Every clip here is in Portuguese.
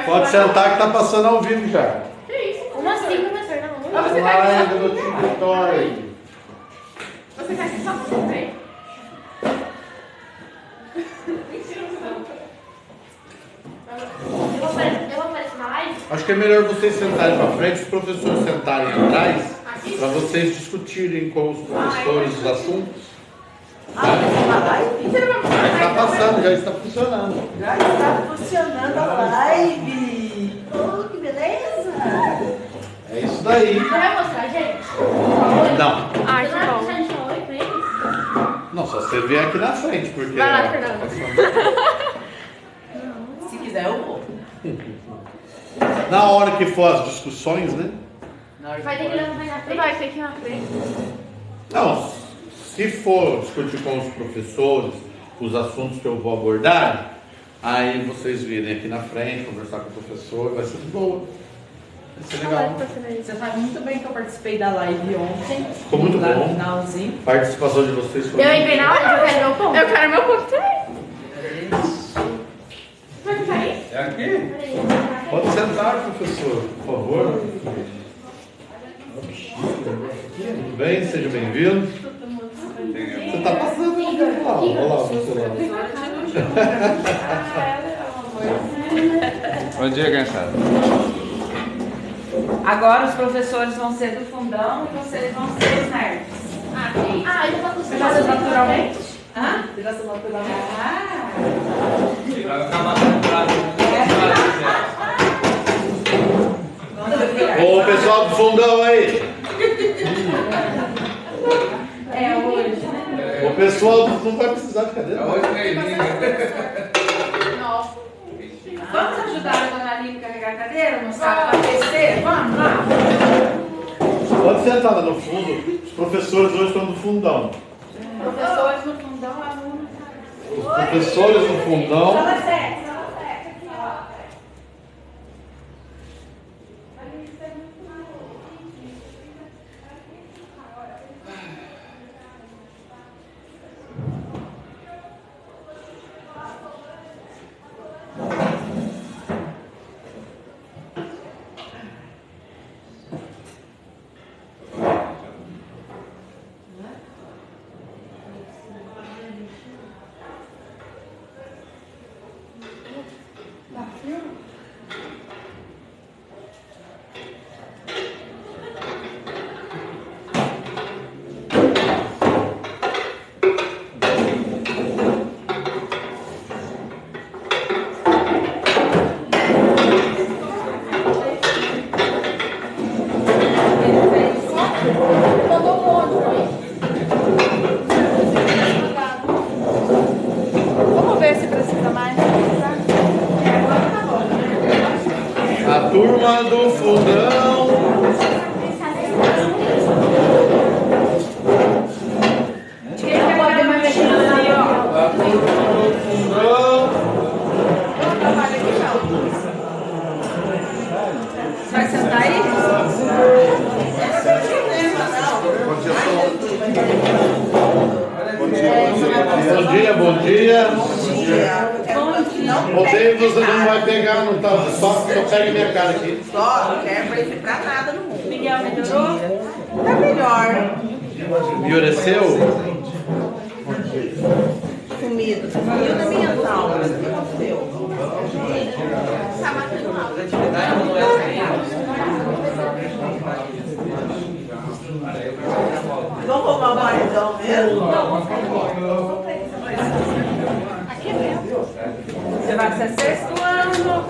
Pode sentar que tá passando ao vivo já. Que isso? Como assim, professor? Não. Você vai do TikTok. Você quer que só você também? Eu vou aparecer na live? Acho que é melhor vocês sentarem para frente, os professores sentarem atrás, para vocês discutirem com os professores os assuntos. Já está passando, já está funcionando. Já está funcionando a live. Oh, que beleza! É isso daí. Você vai mostrar, gente? Não. Ai, que bom. Você deixar oi pra eles? Não, só você vier aqui na frente, porque... Vai lá, Fernanda. Se quiser, eu vou. Na hora que for as discussões, né? Vai ter que levar mais na frente? Vai ter que ir na frente. Não, se for discutir com os professores os assuntos que eu vou abordar, aí vocês virem aqui na frente, conversar com o professor, vai ser de boa. Vai ser legal. Você sabe muito bem que eu participei da live ontem. Ficou muito lá bom. No finalzinho. A participação de vocês foi Eu entrei na live, eu quero meu ponto. Eu quero meu ponto também. Vai ficar aí? É aqui? Pode sentar, professor, por favor. Tudo bem? Seja bem-vindo. Você está passando aqui. Olha lá, você lá. Bom dia, criançada. Agora os professores vão ser do fundão e vocês vão ser os nerds. Ah, eu já posso Você nasceu naturalmente? Hã? Você nasceu naturalmente? Ô, pessoal do fundão aí. É hoje, né? O pessoal não vai precisar de cadeira. Nossa. Vamos ajudar a dona Aline a carregar a cadeira? Não sabe para aquecer? Vamos lá. Pode sentar lá no fundo. Os professores hoje estão no fundão. Professores no fundão, alunos. Os professores no fundão. Sala 7. Vamos ver se precisa mais. A turma do fundão. Quem pode mais mexer aí, ó? A turma do fundão. Vai sentar aí? Bom dia, bom dia. Odeio você não vai pegar, não tá? Só pega minha cara aqui. Só, não quero aparecer pra nada no mundo. Miguel melhorou? Tá melhor. Endureceu? Sumido. Sumiu da minha aulas. O que aconteceu? Tá matando mal. Vamos roubar o maridão mesmo? Aqui é mesmo. Você vai ser sexto ano.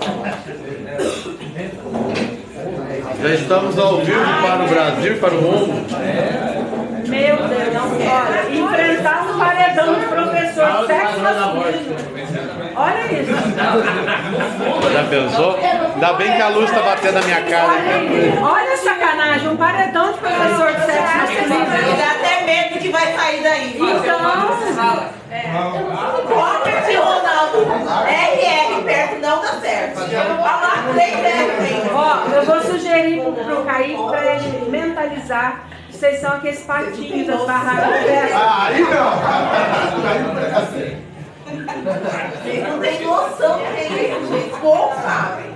Já estamos ao vivo para o Brasil, para o mundo. Meu Deus, olha, enfrentar um paredão de professor sexo masculino. Olha isso. Já pensou? Ainda bem que a luz está batendo na minha cara. Olha a sacanagem, um paredão de professor de sexo masculino. Me dá até medo do que vai sair daí. Então, Robert e Ronaldo. RR perto não dá certo. Olha lá, 3 R. ó, eu vou sugerir pro Kaique para ele mentalizar. Vocês são aqueles patinhos das barracas de festa. Aí não! Vocês não têm noção do que é isso, gente. Pouco sabem.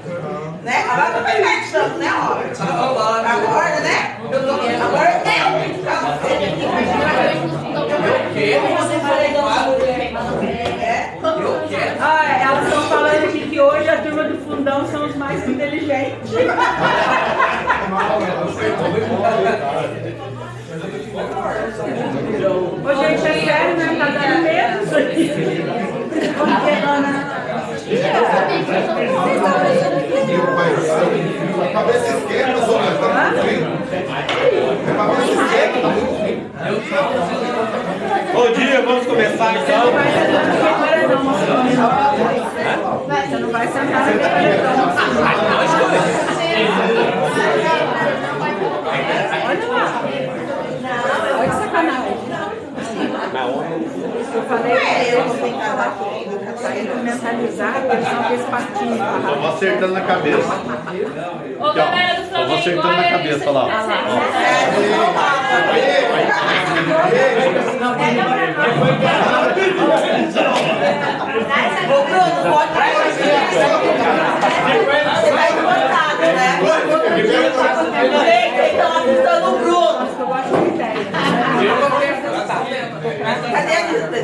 mais inteligente. Ô, gente, é sério, né? Tá dando medo isso aqui. Cabeça esquerda, Zona, tá muito frio. Cabeça esquerda, tá muito frio. Bom dia, vamos começar então. Você não vai sentar na cadeira, não. Olha lá. Olha que sacanagem. Eu falei pra ele mentalizar a pessoa desse partido. Eu vou acertando na cabeça. Ô, galera do Eu vou Flamengo, acertando na cabeça lá. Ô, Bruno, pode ir. Você tá encantado, né? Estão avistando o Bruno. Cadê a lista?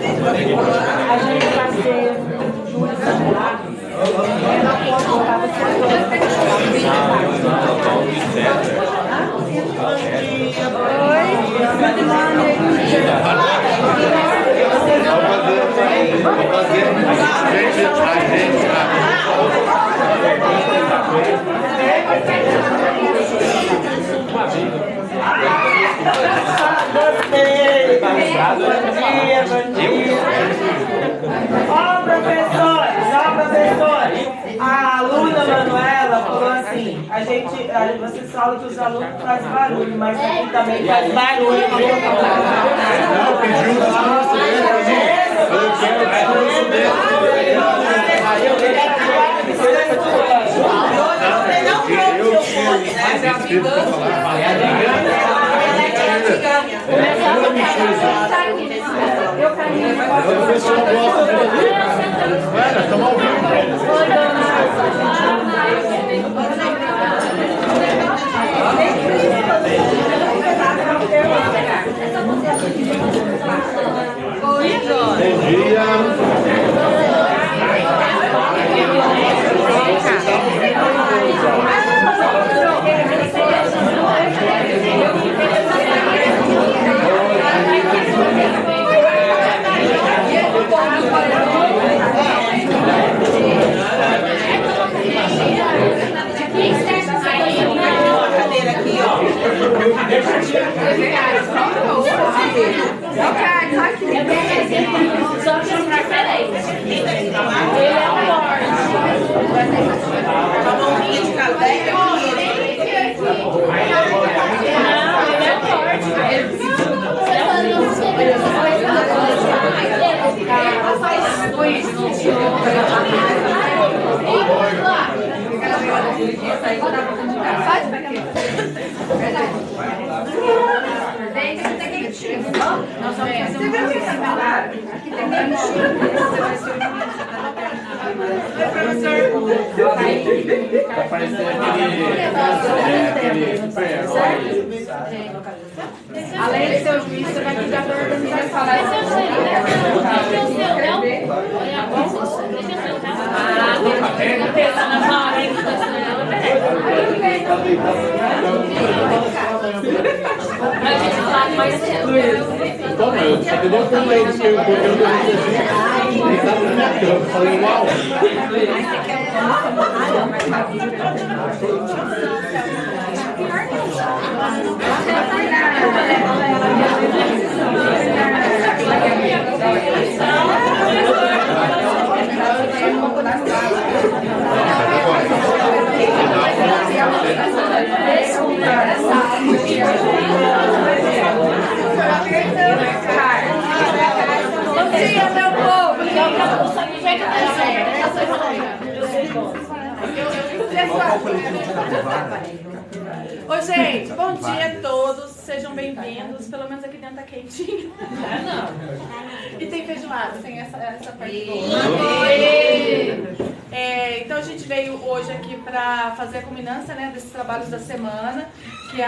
A gente vai ser Júlia Samular. Ela pode botar você Oi, good morning. Vou fazer. Ó, professores, a aluna Manuela falou assim, vocês falam que os alunos fazem barulho, mas aqui também faz barulho. Eu caminho. Só que são diferentes. Ele é o Lorde. A mãozinha de café e a mãozinha. Não, ele é o Lorde. Faz pra cá. Vem que você tem quentinho. Nós vamos fazer um seminário. Aqui tem quentinho. Você vai ser o Tá parecendo aquele super-herói. Além de ser o juiz, você vai cuidar da organização. Vai ser o seu, né? Deixa o seu, não? Olha a bolsa. Deixa o seu, tá? Ah, tem que pensar na hora, hein? A gente fala mais cedo. Toma, eu só que eu dou conta aí do seu corpo. Eu tava na minha cama, eu falei, uau. Bom dia, meu povo. Oi, gente, bom dia a todos, sejam bem-vindos. Pelo menos aqui dentro tá quentinho. E tem feijoada, tem essa parte boa. Então a gente veio hoje aqui para fazer a culminância, né, desses trabalhos da semana, que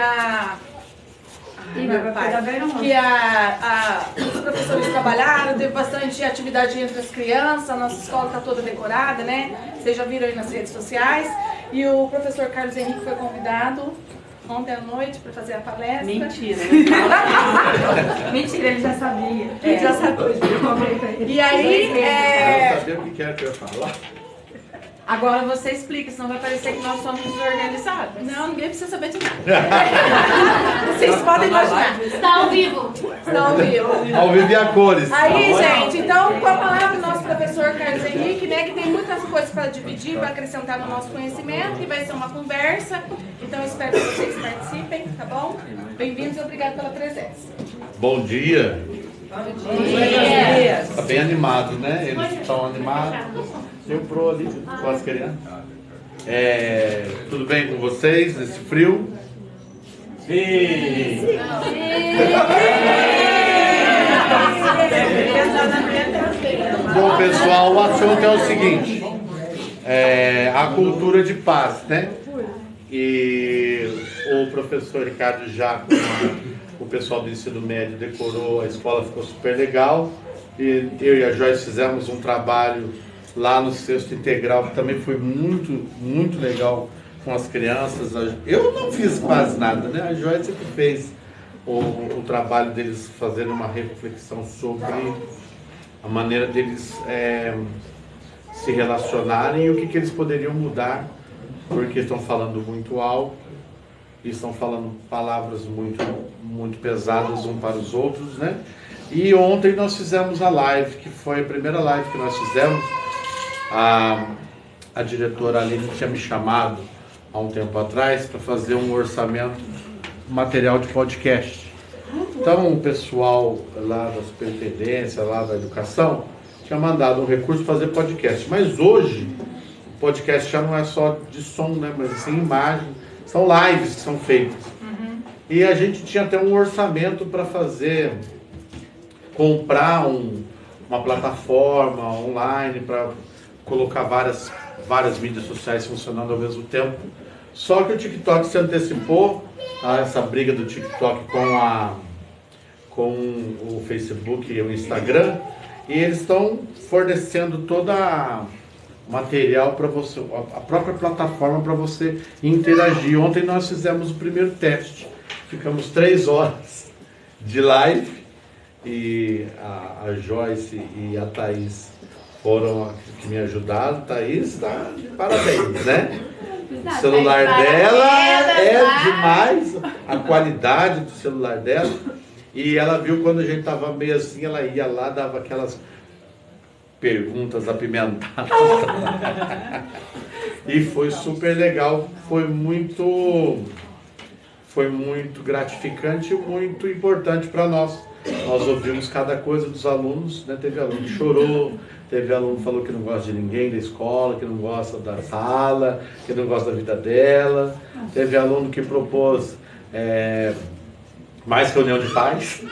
os professores trabalharam, teve bastante atividade entre as crianças, a nossa escola está toda decorada, né? Vocês já viram aí nas redes sociais. E o professor Carlos Henrique foi convidado ontem à noite para fazer a palestra. Mentira. Mentira, ele já sabia. Ele já sabia. E aí, Eu sabia o que era que eu ia falar. Agora você explica, senão vai parecer que nós somos desorganizados. não, ninguém precisa saber de nada. Vocês podem imaginar. Está ao vivo. Estão ao vivo. Ao vivo e a cores. Aí, gente, então, com a palavra do nosso professor Carlos Henrique, né, que tem muitas coisas para dividir, para acrescentar no nosso conhecimento, e vai ser uma conversa. Então, eu espero que vocês participem, tá bom? Bem-vindos e obrigado pela presença. Bom dia. Tá bem animado, né? Eles estão animados. Eu pro ali com as crianças. Tudo bem com vocês nesse frio? Sim. Bom, pessoal, o assunto é o seguinte: a cultura de paz, né? E o professor Ricardo já, o pessoal do ensino médio decorou, a escola ficou super legal. E eu e a Joyce fizemos um trabalho lá no sexto integral, que também foi muito, muito legal com as crianças. Eu não fiz quase nada, né? A Joyce que fez o trabalho deles fazendo uma reflexão sobre a maneira deles se relacionarem e o que eles poderiam mudar, porque estão falando muito alto e estão falando palavras muito, muito pesadas uns para os outros, né? E ontem nós fizemos a live, que foi a primeira live que nós fizemos. A diretora Aline tinha me chamado há um tempo atrás para fazer um orçamento material de podcast. Então o pessoal lá da superintendência, lá da educação, tinha mandado um recurso para fazer podcast. Mas hoje, o podcast já não é só de som, né? Mas sim imagem. São lives que são feitas. E a gente tinha até um orçamento para comprar uma plataforma online para colocar várias mídias sociais funcionando ao mesmo tempo. Só que o TikTok se antecipou a essa briga do TikTok com o Facebook e o Instagram, e eles estão fornecendo todo o material para você, a própria plataforma para você interagir. Ontem nós fizemos o primeiro teste, ficamos 3 horas de live, e a Joyce e a Thaís foram que me ajudaram. Thaís está de parabéns, né? O celular dela é demais, a qualidade do celular dela. E ela viu quando a gente estava meio assim, ela ia lá, dava aquelas perguntas apimentadas. E foi super legal, foi muito gratificante e muito importante para nós. Nós ouvimos cada coisa dos alunos, né? Teve aluno que chorou, teve aluno que falou que não gosta de ninguém da escola, que não gosta da sala, que não gosta da vida dela. Teve aluno que propôs mais reunião de pais.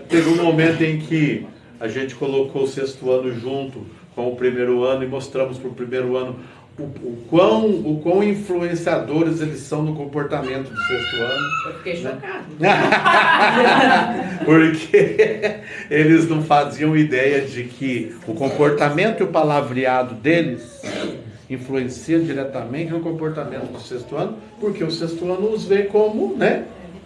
Teve um momento em que a gente colocou o 6º ano junto com o 1º ano e mostramos para o 1º ano o quão influenciadores eles são no comportamento do 6º ano. Eu fiquei chocado. Porque eles não faziam ideia de que o comportamento e o palavreado deles influencia diretamente no comportamento do 6º ano, porque o 6º ano os vê como, né,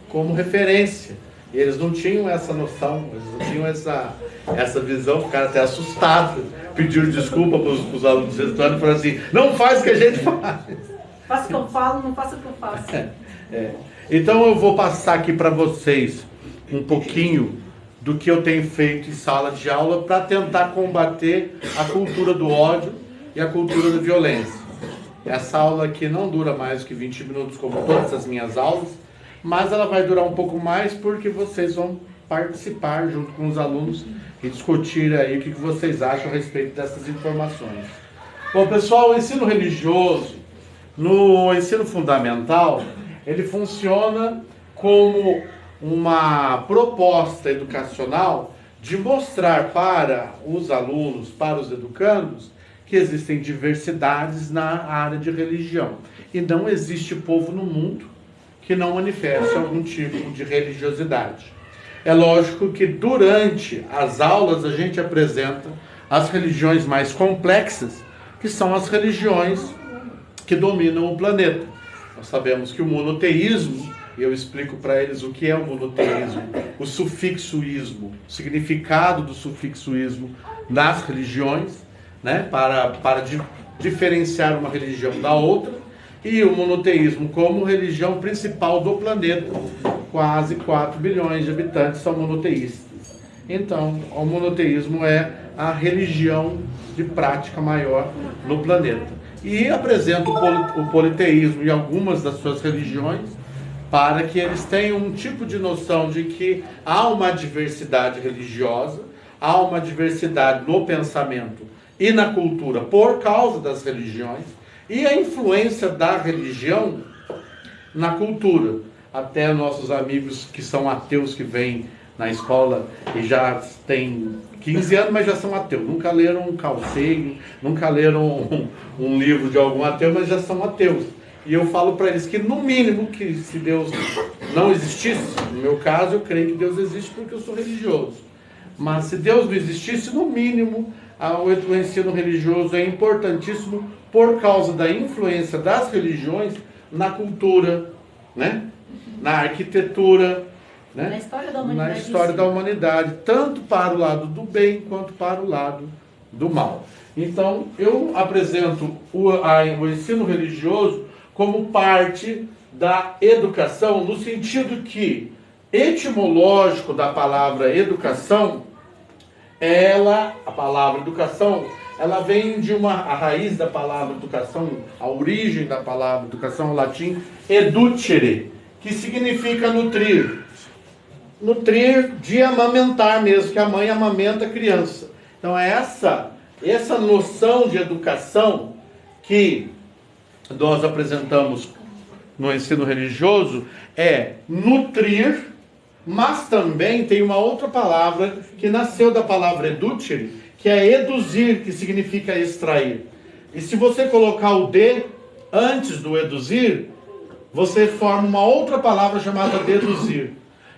como referência. E eles não tinham essa noção, eles não tinham essa visão, ficaram até assustados, pediram desculpa para os alunos do 6º ano e falaram assim: não faz o que a gente faz. Faça o que eu falo, não faça o que eu faço. Então eu vou passar aqui para vocês um pouquinho do que eu tenho feito em sala de aula para tentar combater a cultura do ódio e a cultura da violência. Essa aula aqui não dura mais que 20 minutos, como todas as minhas aulas, mas ela vai durar um pouco mais porque vocês vão participar junto com os alunos e discutir aí o que vocês acham a respeito dessas informações. Bom, pessoal, o ensino religioso, no ensino fundamental, ele funciona como uma proposta educacional de mostrar para os alunos, para os educandos, que existem diversidades na área de religião. E não existe povo no mundo que não manifeste algum tipo de religiosidade. É lógico que durante as aulas a gente apresenta as religiões mais complexas, que são as religiões que dominam o planeta. Nós sabemos que o monoteísmo, e eu explico para eles o que é o monoteísmo, o sufixoísmo, o significado do sufixoísmo nas religiões, né, para diferenciar uma religião da outra, e o monoteísmo como religião principal do planeta. Quase 4 bilhões de habitantes são monoteístas. Então, o monoteísmo é a religião de prática maior no planeta. E apresenta o politeísmo e algumas das suas religiões para que eles tenham um tipo de noção de que há uma diversidade religiosa, há uma diversidade no pensamento e na cultura por causa das religiões e a influência da religião na cultura. Até nossos amigos que são ateus que vêm na escola e já têm 15 anos, mas já são ateus. Nunca leram um calceiro, nunca leram um livro de algum ateu, mas já são ateus. E eu falo para eles que, no mínimo, que se Deus não existisse, no meu caso, eu creio que Deus existe porque eu sou religioso. Mas se Deus não existisse, no mínimo, o ensino religioso é importantíssimo por causa da influência das religiões na cultura, né? Na arquitetura, né? Na história da humanidade, tanto para o lado do bem quanto para o lado do mal. Então, eu apresento o ensino religioso como parte da educação, no sentido que, etimológico da palavra educação, a palavra educação, ela vem de a raiz da palavra educação, a origem da palavra educação, o latim educere, que significa nutrir. Nutrir de amamentar mesmo, que a mãe amamenta a criança. Então é essa noção de educação que nós apresentamos no ensino religioso, é nutrir, mas também tem uma outra palavra que nasceu da palavra educere, que é eduzir, que significa extrair. E se você colocar o de antes do eduzir, você forma uma outra palavra chamada deduzir.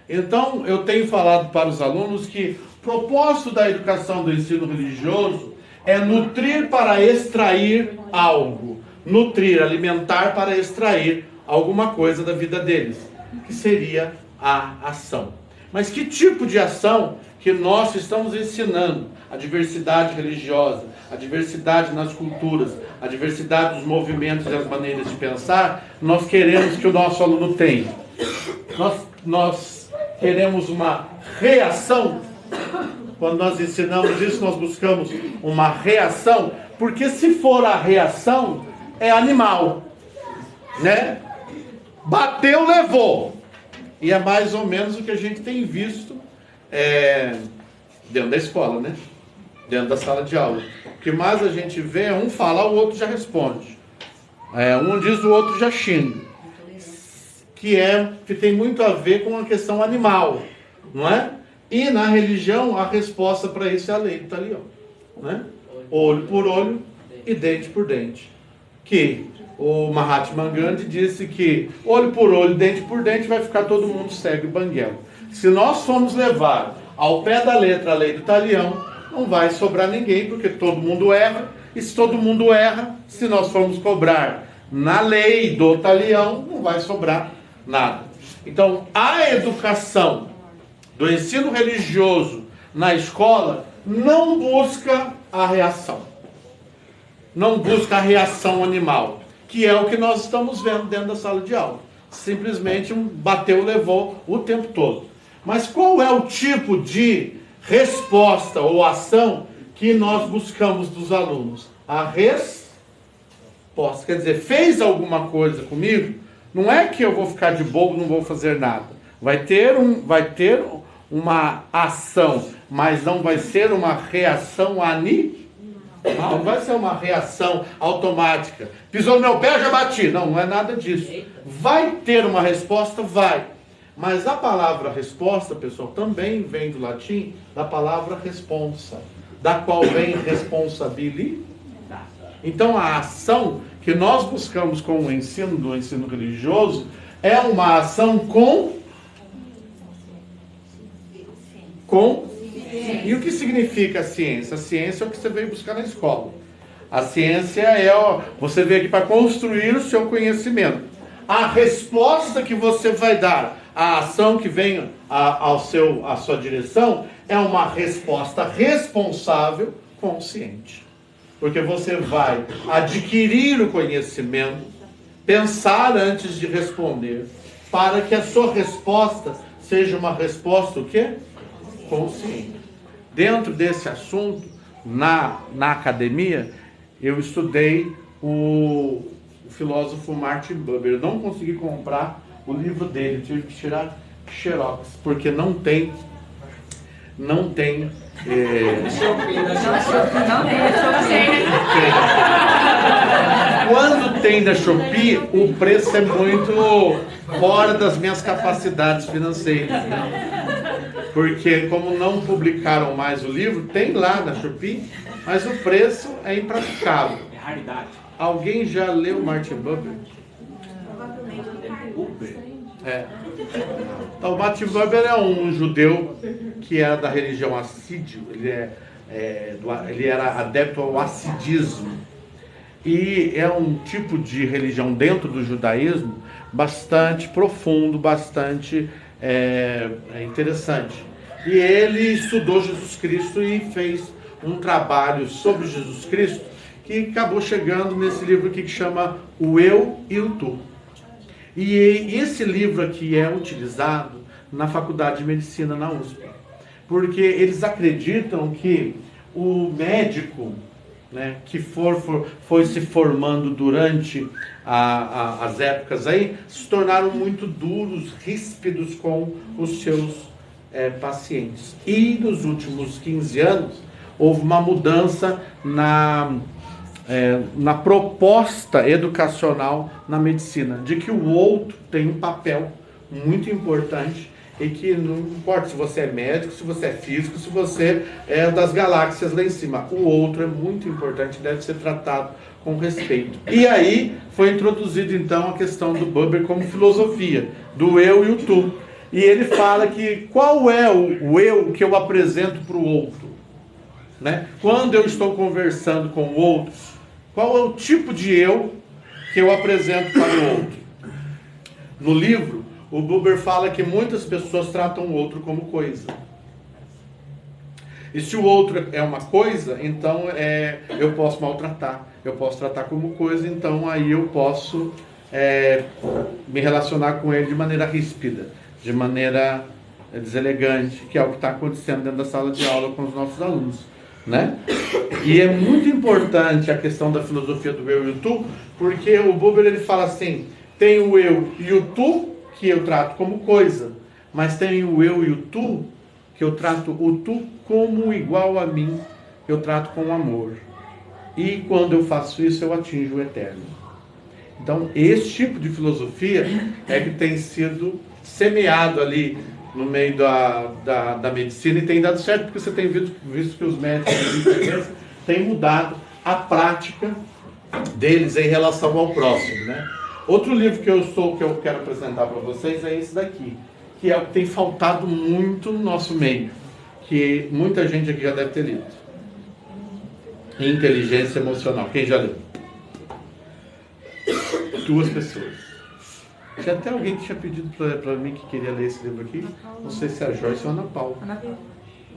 Então, eu tenho falado para os alunos que o propósito da educação do ensino religioso é nutrir para extrair algo. Nutrir, alimentar para extrair alguma coisa da vida deles, que seria a ação. Mas que tipo de ação que nós estamos ensinando? A diversidade religiosa, a diversidade nas culturas, a diversidade dos movimentos e as maneiras de pensar, nós queremos que o nosso aluno tenha. Nós queremos uma reação. Quando nós ensinamos isso, nós buscamos uma reação, porque se for a reação, é animal, né? Bateu, levou. E é mais ou menos o que a gente tem visto dentro da escola, né? Dentro da sala de aula. O que mais a gente vê é um falar, o outro já responde. Um diz, o outro já xinga. Que tem muito a ver com a questão animal, não é? E na religião, a resposta para isso é a lei do talião, né? Olho por olho e dente por dente. Que o Mahatma Gandhi disse que olho por olho, dente por dente, vai ficar todo mundo cego e banguelo. Se nós formos levar ao pé da letra a lei do talião, não vai sobrar ninguém, porque todo mundo erra. E se todo mundo erra, se nós formos cobrar na lei do talião, não vai sobrar nada. Então, a educação do ensino religioso na escola não busca a reação. Não busca a reação animal, que é o que nós estamos vendo dentro da sala de aula. Simplesmente bateu, levou o tempo todo. Mas qual é o tipo de resposta ou ação que nós buscamos dos alunos? A resposta. Quer dizer, fez alguma coisa comigo? Não é que eu vou ficar de bobo, não vou fazer nada. Vai ter uma ação, mas não vai ser uma reação animal. Não vai ser uma reação automática. Pisou no meu pé, já bati. Não é nada disso. Vai ter uma resposta? Vai. Mas a palavra resposta, pessoal, também vem do latim da palavra responsa, da qual vem responsabilidade. Então a ação que nós buscamos com o ensino do ensino religioso é uma ação com com... E o que significa a ciência? A ciência é o que você veio buscar na escola. A ciência é, você veio aqui para construir o seu conhecimento. A resposta que você vai dar, a ação que vem à sua direção, é uma resposta responsável, consciente. Porque você vai adquirir o conhecimento, pensar antes de responder, para que a sua resposta seja uma resposta o quê? Consciente. Dentro desse assunto, na academia, eu estudei o filósofo Martin Buber. Eu não consegui comprar o livro dele, tive que tirar xerox, porque não tem quando tem da Shopee, o preço é muito fora das minhas capacidades financeiras, né? Porque como não publicaram mais o livro, tem lá na Shopee, mas o preço é impraticável. É raridade. Alguém já leu Martin Buber? É. Então, o Martin Buber é um judeu que era da religião assídio. Ele era adepto ao assidismo. E é um tipo de religião dentro do judaísmo bastante profundo, bastante interessante. E ele estudou Jesus Cristo e fez um trabalho sobre Jesus Cristo que acabou chegando nesse livro aqui que chama O Eu e o Tu. E esse livro aqui é utilizado na Faculdade de Medicina na USP, porque eles acreditam que o médico, né, que foi se formando durante as épocas aí, se tornaram muito duros, ríspidos com os seus pacientes. E nos últimos 15 anos, houve uma mudança na proposta educacional na medicina, de que o outro tem um papel muito importante e que não importa se você é médico, se você é físico, se você é das galáxias lá em cima, o outro é muito importante, deve ser tratado com respeito. E aí foi introduzido então a questão do Buber como filosofia, do eu e o tu. E ele fala que qual é o eu que eu apresento para o outro, né? Quando eu estou conversando com o outro, qual é o tipo de eu que eu apresento para o outro? No livro, o Buber fala que muitas pessoas tratam o outro como coisa. E se o outro é uma coisa, então eu posso maltratar. Eu posso tratar como coisa, então aí eu posso me relacionar com ele de maneira ríspida, de maneira deselegante, que é o que está acontecendo dentro da sala de aula com os nossos alunos, né? E é muito importante a questão da filosofia do eu e o tu, porque o Buber ele fala assim, tem o eu e o tu, que eu trato como coisa, mas tem o eu e o tu, que eu trato o tu como igual a mim, eu trato com amor. E quando eu faço isso, eu atinjo o eterno. Então, esse tipo de filosofia é que tem sido semeado ali no meio da medicina e tem dado certo, porque você tem visto que os médicos têm mudado a prática deles em relação ao próximo, né? Outro livro que eu quero apresentar para vocês é esse daqui, que é o que tem faltado muito no nosso meio, que muita gente aqui já deve ter lido. Inteligência Emocional. Quem já leu? 2 pessoas. Tinha até alguém que tinha pedido para mim que queria ler esse livro aqui. Não sei se é a Joyce ou a Ana Paula.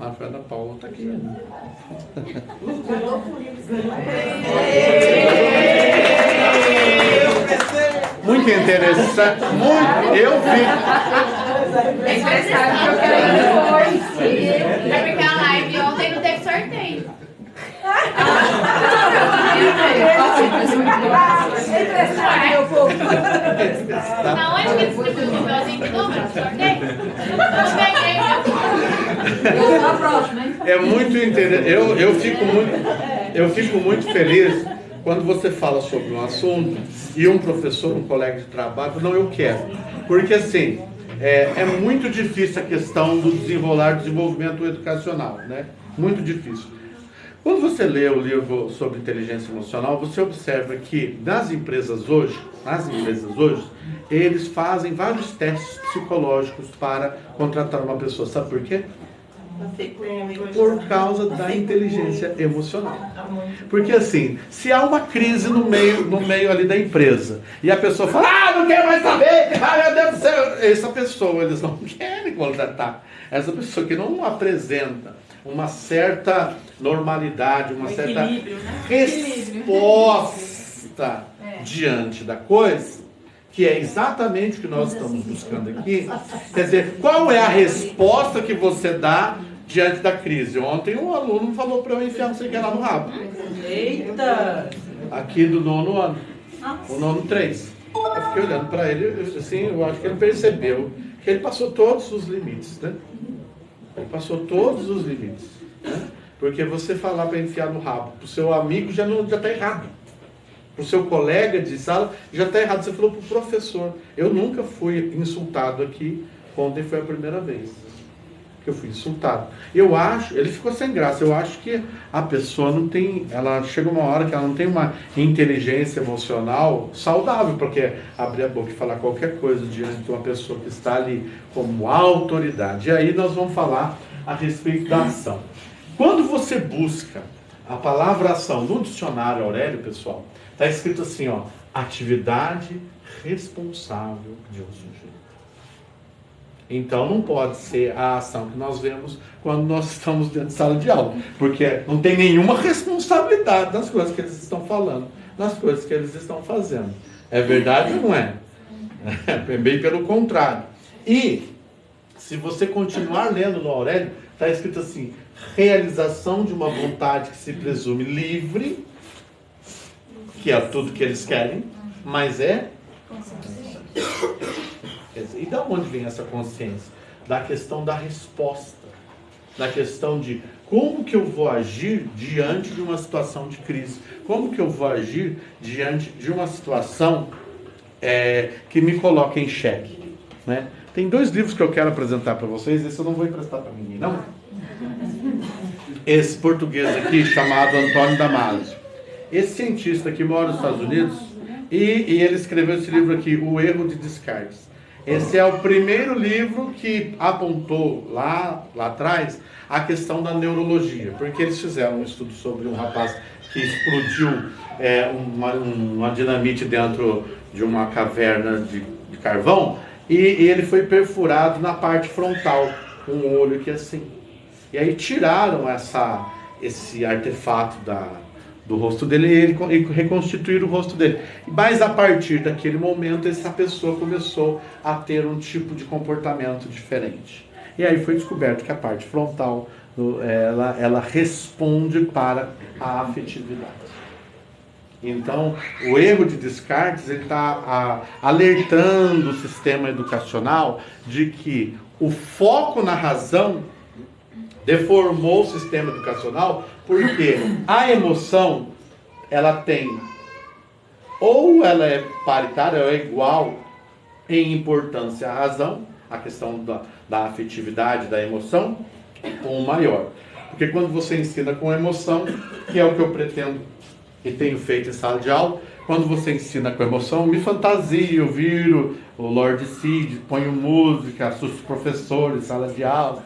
Ah, foi a Ana Paula, está aqui. Né? Muito interessante. Eu vi. É interessante que eu quero ir depois. É porque a live ontem não teve sorteio. Aonde que distribuiu o papelzinho de número? Sorteio? Não peguei. A próxima, hein? É muito interessante. Eu fico muito feliz quando você fala sobre um assunto e um professor, um colega de trabalho, não, eu quero. Porque assim, é muito difícil a questão do desenvolvimento educacional, né? Muito difícil. Quando você lê o livro sobre inteligência emocional, você observa que nas empresas hoje, eles fazem vários testes psicológicos para contratar uma pessoa. Sabe por quê? Por causa da inteligência emocional. Porque assim, se há uma crise no meio ali da empresa, e a pessoa fala, não quero mais saber, meu Deus do céu, essa pessoa, eles não querem contratar. Essa pessoa que não apresenta uma certa normalidade, uma certa resposta diante da coisa, que é exatamente o que nós estamos buscando aqui. Quer dizer, qual é a resposta que você dá diante da crise? Ontem um aluno falou para eu enfiar não sei o que lá no rabo. Eita! Aqui do 9º ano. O 9º 3. Eu fiquei olhando para ele, assim, eu acho que ele percebeu que ele passou todos os limites, né? Ele passou todos os limites, né? Porque você falar para enfiar no rabo pro seu amigo já está errado. Pro seu colega de sala já está errado. Você falou pro professor. Eu nunca fui insultado aqui. Ontem foi a primeira vez que eu fui insultado. Eu acho, ele ficou sem graça. Eu acho que a pessoa não tem, ela chega uma hora que ela não tem uma inteligência emocional saudável, porque abrir a boca e falar qualquer coisa diante de uma pessoa que está ali como autoridade. E aí nós vamos falar a respeito da ação. Quando você busca a palavra ação no dicionário Aurélio, pessoal, está escrito assim, ó, atividade responsável de um sujeito. Então não pode ser a ação que nós vemos quando nós estamos dentro de sala de aula, porque não tem nenhuma responsabilidade nas coisas que eles estão falando, nas coisas que eles estão fazendo. É verdade ou não é? É bem pelo contrário. E se você continuar lendo no Aurélio, está escrito assim, realização de uma vontade que se presume livre, que é tudo que eles querem, mas é... E da onde vem essa consciência? Da questão da resposta, da questão de como que eu vou agir diante de uma situação de crise, como que eu vou agir diante de uma situação que me coloca em xeque, né? Tem 2 livros que eu quero apresentar para vocês, esse eu não vou emprestar para ninguém, não. Esse português aqui, chamado Antônio Damasio. Esse cientista aqui mora nos Estados Unidos e ele escreveu esse livro aqui, O Erro de Descartes. Esse é o primeiro livro que apontou lá atrás a questão da neurologia, porque eles fizeram um estudo sobre um rapaz que explodiu uma dinamite dentro de uma caverna de carvão e ele foi perfurado na parte frontal, com um olho que é assim. E aí tiraram esse artefato do rosto dele e reconstituir o rosto dele. Mas a partir daquele momento, essa pessoa começou a ter um tipo de comportamento diferente. E aí foi descoberto que a parte frontal, ela responde para a afetividade. Então, o erro de Descartes está alertando o sistema educacional de que o foco na razão deformou o sistema educacional, porque a emoção, ela tem, ou ela é paritária, ou é igual em importância à razão, a questão da afetividade, da emoção, ou maior. Porque quando você ensina com emoção, que é o que eu pretendo e tenho feito em sala de aula, quando você ensina com emoção, me fantasio, eu viro o Lord Cid, ponho música, assusto os professores, sala de aula.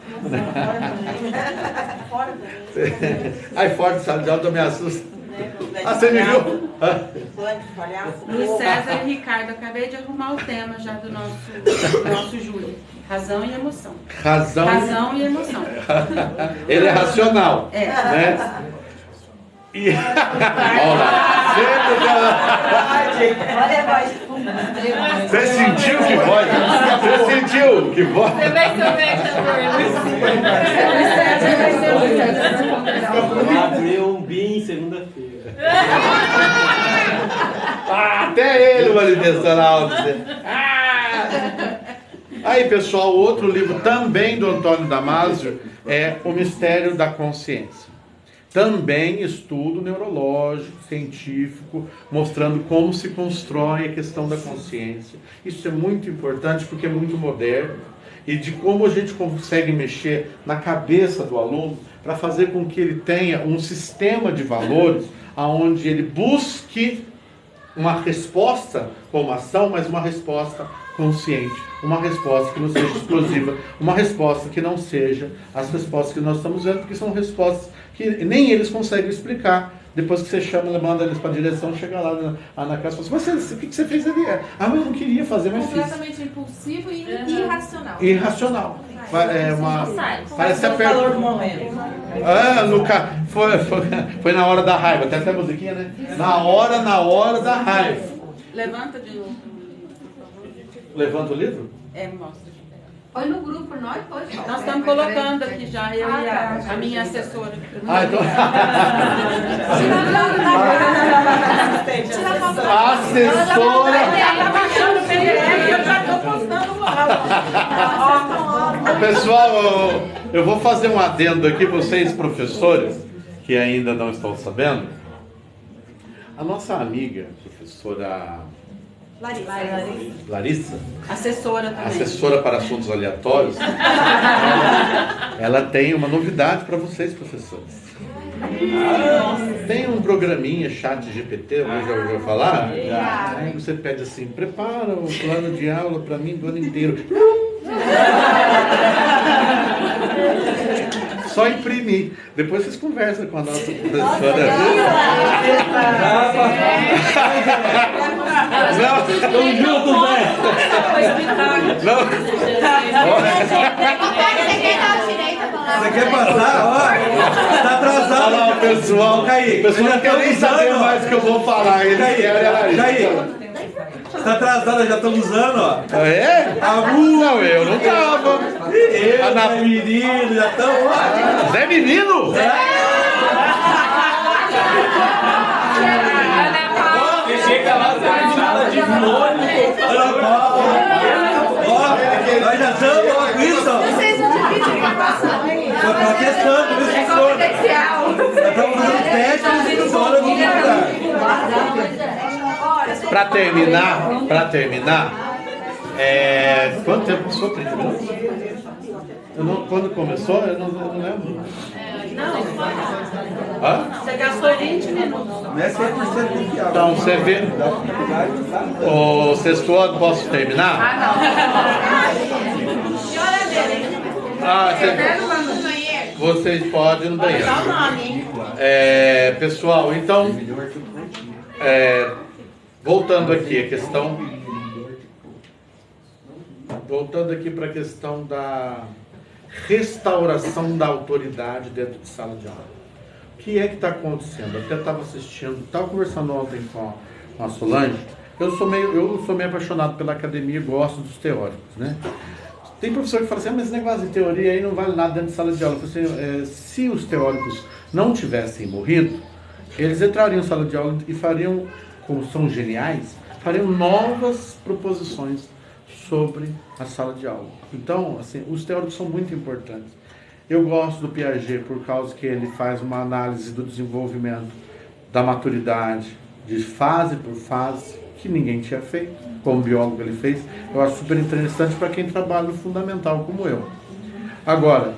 Aí fora de sala de aula também assusta. Você me viu? Luiz César e Ricardo, acabei de arrumar o tema já do nosso Júlio. Razão e emoção. Razão e emoção. Ele é racional. É. Né? E... Olha lá. Você sentiu que voz? Você sentiu que voz? Você vai ser o vencedor. Abriu um BIM segunda-feira. Até ele manifestou na alta. Aí, pessoal, outro livro também do Antônio Damasio é O Mistério da Consciência. Também estudo neurológico, científico, mostrando como se constrói a questão da consciência. Isso é muito importante porque é muito moderno. E de como a gente consegue mexer na cabeça do aluno para fazer com que ele tenha um sistema de valores onde ele busque uma resposta como ação, mas uma resposta consciente, uma resposta que não seja explosiva, uma resposta que não seja as respostas que nós estamos vendo, porque são respostas que nem eles conseguem explicar. Depois que você chama, manda eles para a direção, chega lá na casa e fala assim, mas o que você fez ali? Ah, mas eu não queria fazer, mas fiz. Completamente impulsivo e irracional. Irracional. Parece a valor do momento. Foi na hora da raiva, tem até a musiquinha, né? Na hora da raiva. Levanta de novo. Levanta o livro? Mostra. Põe no grupo, nós pode. Nós estamos colocando aqui já, eu e a minha assessora. Então... Assessora! Eu já estou postando lá. Pessoal, eu vou fazer um adendo aqui, vocês professores, que ainda não estão sabendo. A nossa amiga, professora Larissa, Assessora também. assessora para assuntos aleatórios, ela tem uma novidade para vocês, professores. Tem um programinha, chat GPT, já ouviu falar? Aí você pede assim, prepara o plano de aula para mim do ano inteiro. Só imprimir. Depois vocês conversam com a nossa professora. Tamo junto, velho. Você quer passar? Ó, tá atrasado. Olha lá o pessoal. O pessoal não quer nem saber mais o que eu vou falar. Jair, você tá atrasado, já estamos usando, ó. É? Não, eu não tava. Eu, menino, já estamos lá. Zé Menino? Você chega lá, você vai sala de molho. Ó, nós já estamos com isso, ó. Vocês não dividem informação aí. Eu tô testando, viu, professor? Nós estamos fazendo teste, professora, no lugar. Para terminar, quanto tempo passou? 30 minutos? Quando começou, eu não lembro. Você gastou 20 minutos. Não é 100% confiável. Então, você vê. O sexto ano, posso terminar? Vocês podem ir no banheiro. Pessoal, então, voltando aqui a questão. Voltando aqui para a questão da restauração da autoridade dentro de sala de aula. O que é que está acontecendo? Eu até estava assistindo, estava conversando ontem com a Solange. Eu sou meio apaixonado pela academia e gosto dos teóricos, né? Tem professor que fala assim, mas esse negócio de teoria aí não vale nada dentro de sala de aula. Eu falei assim, se os teóricos não tivessem morrido, eles entrariam em sala de aula e fariam, como são geniais, fariam novas proposições sobre a sala de aula. Então, assim, os teóricos são muito importantes. Eu gosto do Piaget por causa que ele faz uma análise do desenvolvimento da maturidade, de fase por fase, que ninguém tinha feito, como biólogo ele fez. Eu acho super interessante para quem trabalha no fundamental como eu. Agora,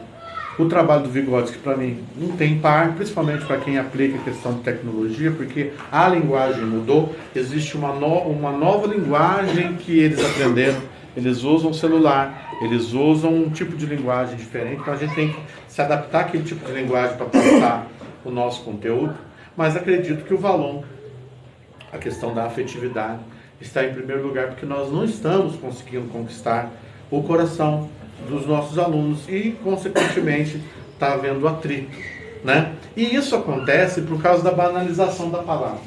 o trabalho do Vygotsky, para mim, não tem par, principalmente para quem aplica a questão de tecnologia, porque a linguagem mudou, existe uma nova linguagem que eles aprenderam. Eles usam celular, eles usam um tipo de linguagem diferente, então a gente tem que se adaptar àquele tipo de linguagem para passar o nosso conteúdo, mas acredito que o valor, a questão da afetividade, está em primeiro lugar, porque nós não estamos conseguindo conquistar o coração dos nossos alunos e, consequentemente, está havendo atrito, né? E isso acontece por causa da banalização da palavra.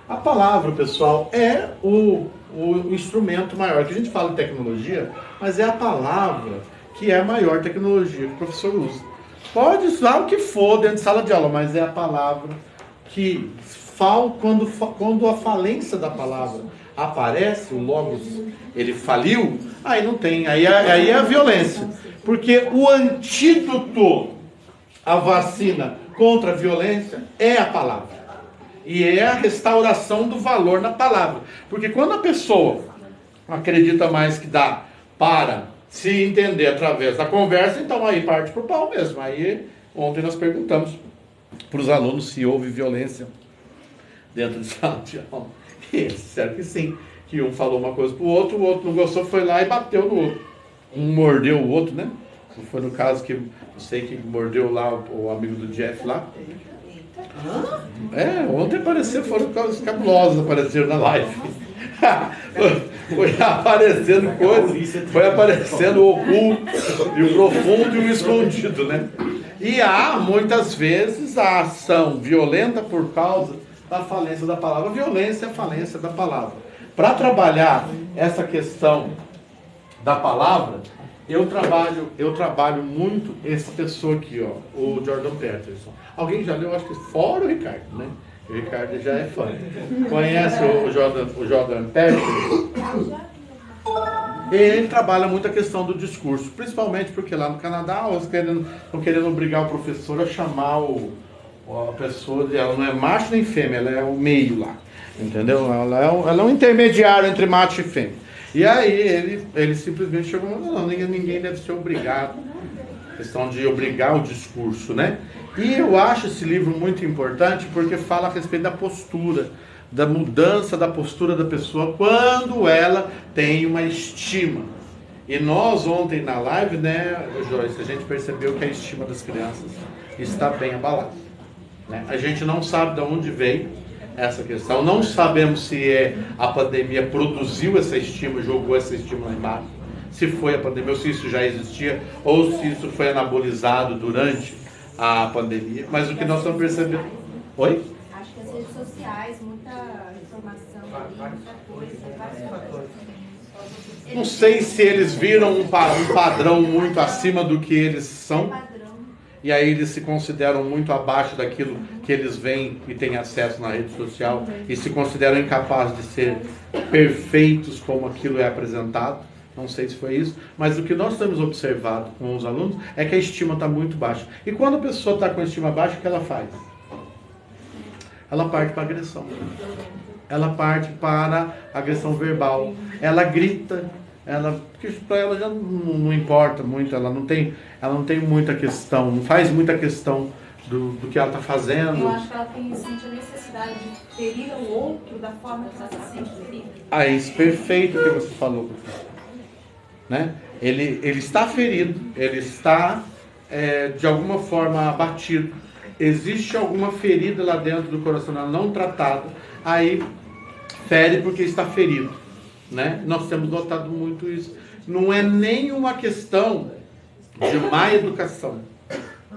A palavra, pessoal, é o instrumento maior, que a gente fala em tecnologia, mas é a palavra que é a maior tecnologia que o professor usa. Pode usar o que for dentro de sala de aula, mas é a palavra que quando a falência da palavra aparece, o logos, ele faliu, aí não tem, aí é a violência. Porque o antídoto à vacina contra a violência é a palavra. E é a restauração do valor na palavra. Porque quando a pessoa acredita mais que dá para se entender através da conversa, então aí parte pro pau mesmo. Aí ontem nós perguntamos para os alunos se houve violência dentro de sala de aula. Eles disseram que sim. Que um falou uma coisa pro outro, o outro não gostou, foi lá e bateu no outro. Um mordeu o outro, né? Foi no caso que, não sei quem mordeu lá, o amigo do Jeff lá. Ontem apareceram, foram coisas cabulosas, apareceram na live. Foi aparecendo coisas, foi aparecendo o oculto, e o profundo e o escondido, né? E há, muitas vezes, a ação violenta por causa da falência da palavra. A violência é a falência da palavra. Para trabalhar essa questão da palavra, eu trabalho muito essa pessoa aqui, ó, o Jordan Peterson. Alguém já leu? Acho que fora o Ricardo, né? O Ricardo já é fã. Conhece o Jordan Peterson? Ele trabalha muito a questão do discurso, principalmente porque lá no Canadá estão querendo obrigar o professor a chamar a pessoa, ela não é macho nem fêmea, ela é o meio lá, entendeu? Ela é um intermediário entre macho e fêmea. E aí ele simplesmente chegou e falou, não, ninguém deve ser obrigado, questão de obrigar o discurso, né? E eu acho esse livro muito importante porque fala a respeito da postura, da mudança da postura da pessoa quando ela tem uma estima. E nós ontem na live, né, Joyce, a gente percebeu que a estima das crianças está bem abalada, né? A gente não sabe de onde veio essa questão, não sabemos se a pandemia produziu essa estima, jogou essa estima lá embaixo, se foi a pandemia, ou se isso já existia, ou se isso foi anabolizado durante a pandemia, mas o que nós estamos percebendo... Oi? Acho que as redes sociais, muita informação ali, muita coisa, não sei se eles viram um padrão muito acima do que eles são, e aí eles se consideram muito abaixo daquilo que eles veem e têm acesso na rede social, e se consideram incapazes de ser perfeitos como aquilo é apresentado. Não sei se foi isso, mas o que nós temos observado com os alunos é que a estima está muito baixa. E quando a pessoa está com a estima baixa, o que ela faz? Ela parte para agressão. Ela parte para agressão verbal. Ela grita. Porque para ela já não importa muito. Ela não tem muita questão, não faz muita questão do que ela está fazendo. Eu acho que ela sente a necessidade de ferir o outro da forma que ela se sente ferida. Ah, isso, perfeito o que você falou, né? Ele está ferido, ele está de alguma forma abatido, existe alguma ferida lá dentro do coração não tratada, aí fere porque está ferido, né? Nós temos notado muito isso. Não é nem uma questão de má educação,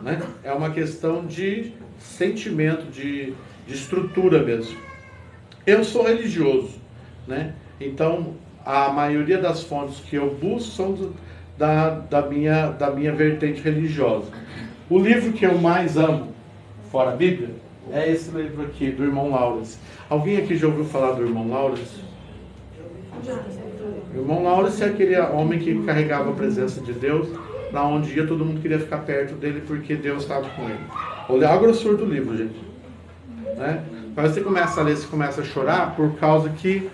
né? É uma questão de sentimento, de estrutura mesmo. Eu sou religioso, né? Então a maioria das fontes que eu busco são da minha vertente religiosa. O livro que eu mais amo, fora a Bíblia, é esse livro aqui, do irmão Lawrence. Alguém aqui já ouviu falar do irmão Lawrence? O irmão Lawrence é aquele homem que carregava a presença de Deus, na onde ia todo mundo queria ficar perto dele porque Deus estava com ele. Olha a grossura do livro, gente, né? Quando você começa a ler, você começa a chorar por causa que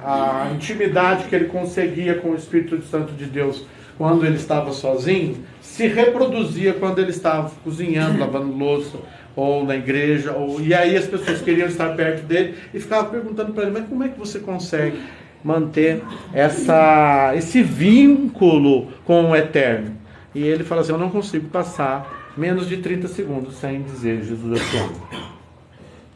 a intimidade que ele conseguia com o Espírito Santo de Deus quando ele estava sozinho se reproduzia quando ele estava cozinhando, lavando louça, ou na igreja, e aí as pessoas queriam estar perto dele e ficavam perguntando para ele, mas como é que você consegue manter esse vínculo com o Eterno? E ele fala assim, eu não consigo passar menos de 30 segundos sem dizer Jesus eu te amo,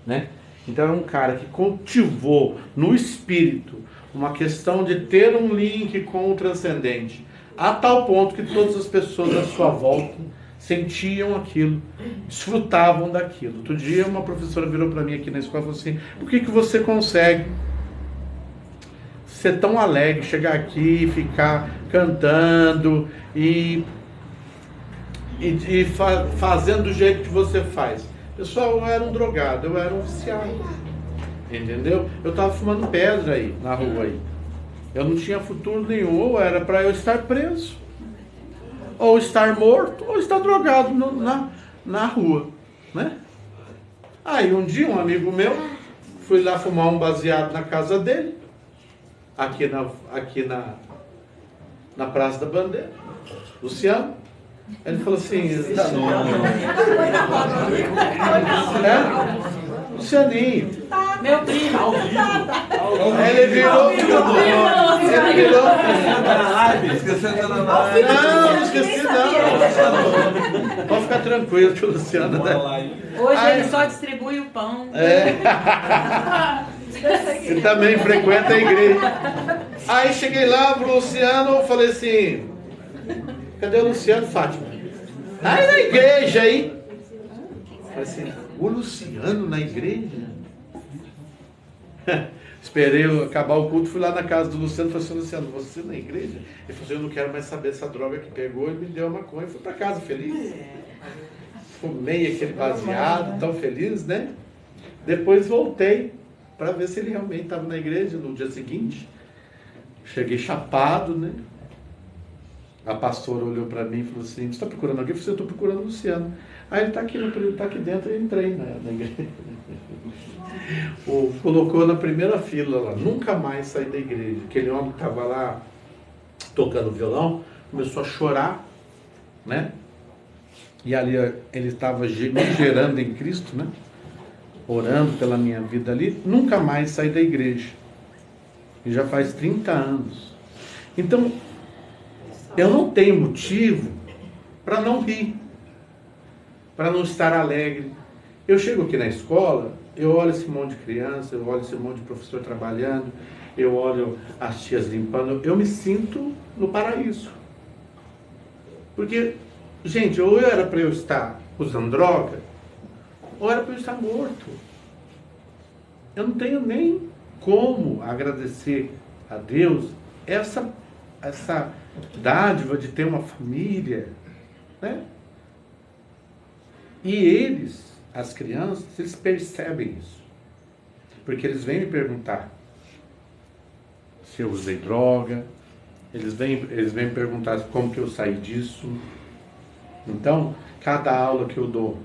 né? Então é um cara que cultivou no espírito uma questão de ter um link com o transcendente, a tal ponto que todas as pessoas à sua volta sentiam aquilo, desfrutavam daquilo. Outro dia uma professora virou para mim aqui na escola e falou assim, por que você consegue ser tão alegre, chegar aqui e ficar cantando e fazendo do jeito que você faz? Pessoal, eu era um drogado, eu era um viciado, entendeu? Eu estava fumando pedra aí, na rua aí. Eu não tinha futuro nenhum, ou era para eu estar preso, ou estar morto, ou estar drogado na rua, né? Aí um dia um amigo meu, fui lá fumar um baseado na casa dele, aqui na Praça da Bandeira, Luciano. Ele falou assim, Lucianinho, Meu primo. Ele virou. Esquecendo da Não, não esqueci não. Pode ficar tranquilo que o Luciano... Hoje ele só distribui o pão. Você também frequenta a igreja. Aí cheguei lá pro Luciano, falei assim, cadê o Luciano, Fátima? Aí na igreja aí. Falei assim, o Luciano na igreja? Esperei acabar o culto, fui lá na casa do Luciano e falei assim, Luciano, você na igreja? Ele falou assim, eu não quero mais saber dessa droga que pegou, e me deu a maconha. Fui pra casa feliz. Fumei aquele baseado, tão feliz, né? Depois voltei para ver se ele realmente estava na igreja no dia seguinte. Cheguei chapado, né? A pastora olhou para mim e falou assim, você está procurando alguém? Eu falei assim, eu estou procurando o Luciano. Aí ele está aqui dentro, e entrei na igreja. Colocou na primeira fila lá, nunca mais saí da igreja. Aquele homem que estava lá tocando violão, começou a chorar, né? E ali ele estava me gerando em Cristo, né? Orando pela minha vida ali, nunca mais saí da igreja. E já faz 30 anos. Então, eu não tenho motivo para não rir, para não estar alegre. Eu chego aqui na escola, eu olho esse monte de criança, eu olho esse monte de professor trabalhando, eu olho as tias limpando, eu me sinto no paraíso. Porque, gente, ou era para eu estar usando droga, ou era para eu estar morto. Eu não tenho nem como agradecer a Deus essa dádiva de ter uma família, né? E eles, as crianças, eles percebem isso. Porque eles vêm me perguntar se eu usei droga, eles vêm me perguntar como que eu saí disso. Então, cada aula que eu dou,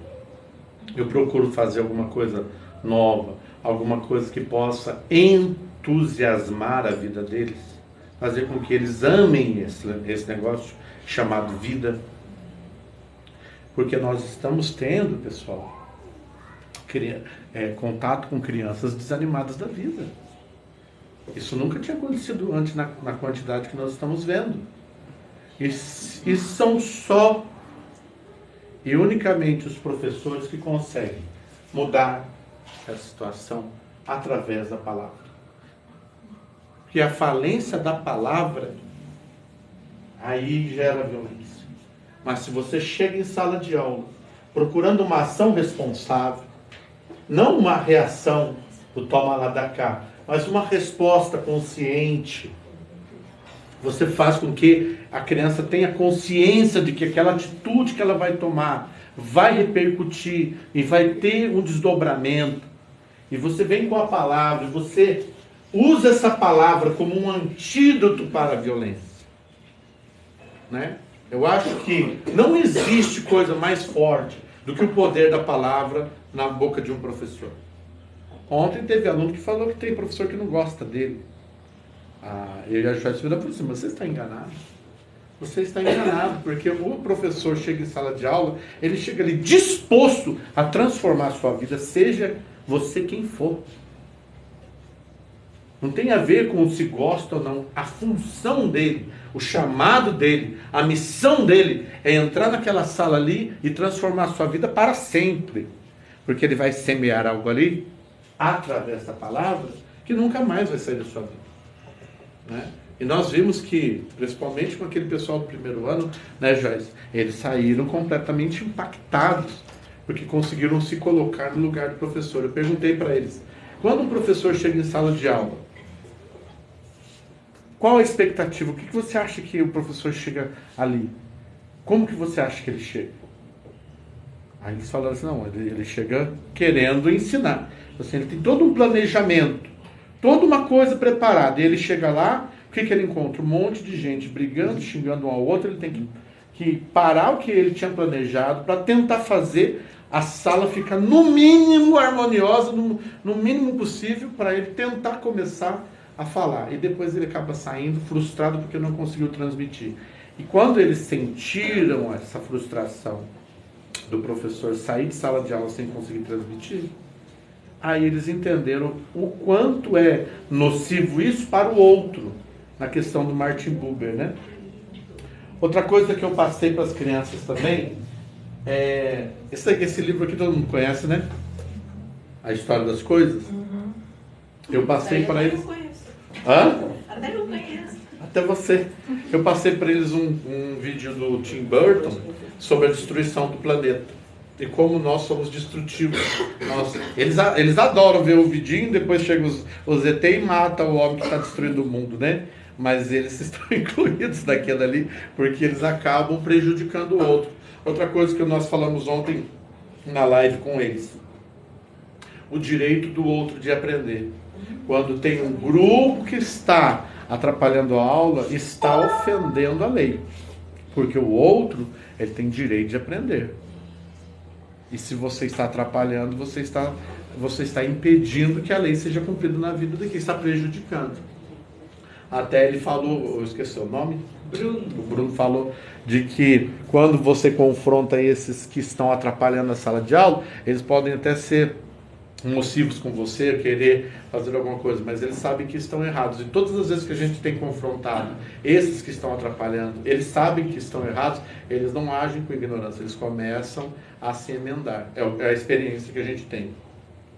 eu procuro fazer alguma coisa nova, alguma coisa que possa entusiasmar a vida deles, fazer com que eles amem esse negócio chamado vida. Porque nós estamos tendo, pessoal, contato com crianças desanimadas da vida. Isso nunca tinha acontecido antes na quantidade que nós estamos vendo. E são só e unicamente os professores que conseguem mudar essa situação através da palavra. Porque a falência da palavra aí gera violência. Mas se você chega em sala de aula procurando uma ação responsável, não uma reação do toma lá da cá, mas uma resposta consciente, você faz com que a criança tenha consciência de que aquela atitude que ela vai tomar vai repercutir e vai ter um desdobramento. E você vem com a palavra, e você usa essa palavra como um antídoto para a violência. Né? Eu acho que não existe coisa mais forte do que o poder da palavra na boca de um professor. Ontem teve aluno que falou que tem professor que não gosta dele. Eu já falei assim, você está enganado. Você está enganado, porque o professor chega em sala de aula, ele chega ali disposto a transformar a sua vida, seja você quem for. Não tem a ver com se gosta ou não. A função dele, o chamado dele, a missão dele é entrar naquela sala ali e transformar a sua vida para sempre. Porque ele vai semear algo ali, através da palavra, que nunca mais vai sair da sua vida. Né? E nós vimos que, principalmente com aquele pessoal do primeiro ano, né, Joyce? Eles saíram completamente impactados, porque conseguiram se colocar no lugar do professor. Eu perguntei para eles, quando um professor chega em sala de aula, qual a expectativa? O que você acha que o professor chega ali? Como que você acha que ele chega? Aí eles falaram assim, não, ele chega querendo ensinar. Assim, ele tem todo um planejamento, toda uma coisa preparada. E ele chega lá, o que ele encontra? Um monte de gente brigando, xingando um ao outro. Ele tem que parar o que ele tinha planejado para tentar fazer a sala ficar no mínimo harmoniosa, no mínimo possível, para ele tentar começar a falar. E depois ele acaba saindo frustrado porque não conseguiu transmitir. E quando eles sentiram essa frustração do professor sair de sala de aula sem conseguir transmitir, aí eles entenderam o quanto é nocivo isso para o outro, na questão do Martin Buber, né? Outra coisa que eu passei para as crianças também esse livro aqui todo mundo conhece, né? A História das Coisas. Eu passei para eles. Hã? Até eu conheço. Até você. Eu passei para eles um vídeo do Tim Burton sobre a destruição do planeta e como nós somos destrutivos. Eles adoram ver o vidinho, depois chegam os ET e matam o homem que está destruindo o mundo, né? Mas eles estão incluídos naquilo ali porque eles acabam prejudicando o outro. Outra coisa que nós falamos ontem na live com eles: o direito do outro de aprender. Quando tem um grupo que está atrapalhando a aula, está ofendendo a lei. Porque o outro, ele tem direito de aprender. E se você está atrapalhando, você está impedindo que a lei seja cumprida na vida de quem está prejudicando. Até ele falou, eu esqueci o nome? O Bruno falou de que quando você confronta esses que estão atrapalhando a sala de aula, eles podem até ser nocivos com você, querer fazer alguma coisa, mas eles sabem que estão errados. E todas as vezes que a gente tem confrontado esses que estão atrapalhando, eles sabem que estão errados, eles não agem com ignorância, eles começam a se emendar. É a experiência que a gente tem.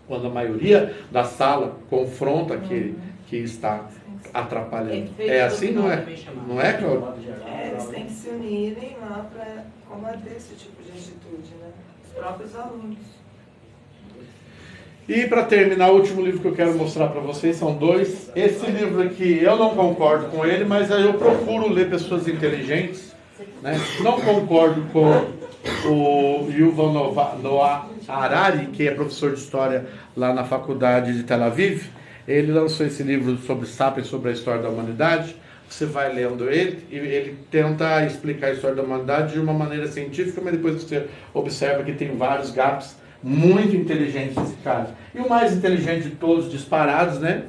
Quando a maioria da sala confronta aquele que está atrapalhando. É assim, não é? Não é, Cláudio? Eles têm que se unirem lá para combater esse tipo de atitude, né? Os próprios alunos. E para terminar, o último livro que eu quero mostrar para vocês são dois. Esse livro aqui, eu não concordo com ele, mas eu procuro ler pessoas inteligentes, né? Não concordo com o Yuval Noah Harari, que é professor de história lá na faculdade de Tel Aviv. Ele lançou esse livro sobre Sapiens, sobre a história da humanidade. Você vai lendo ele e ele tenta explicar a história da humanidade de uma maneira científica, mas depois você observa que tem vários gaps. Muito inteligente esse cara. E o mais inteligente de todos, disparados, né?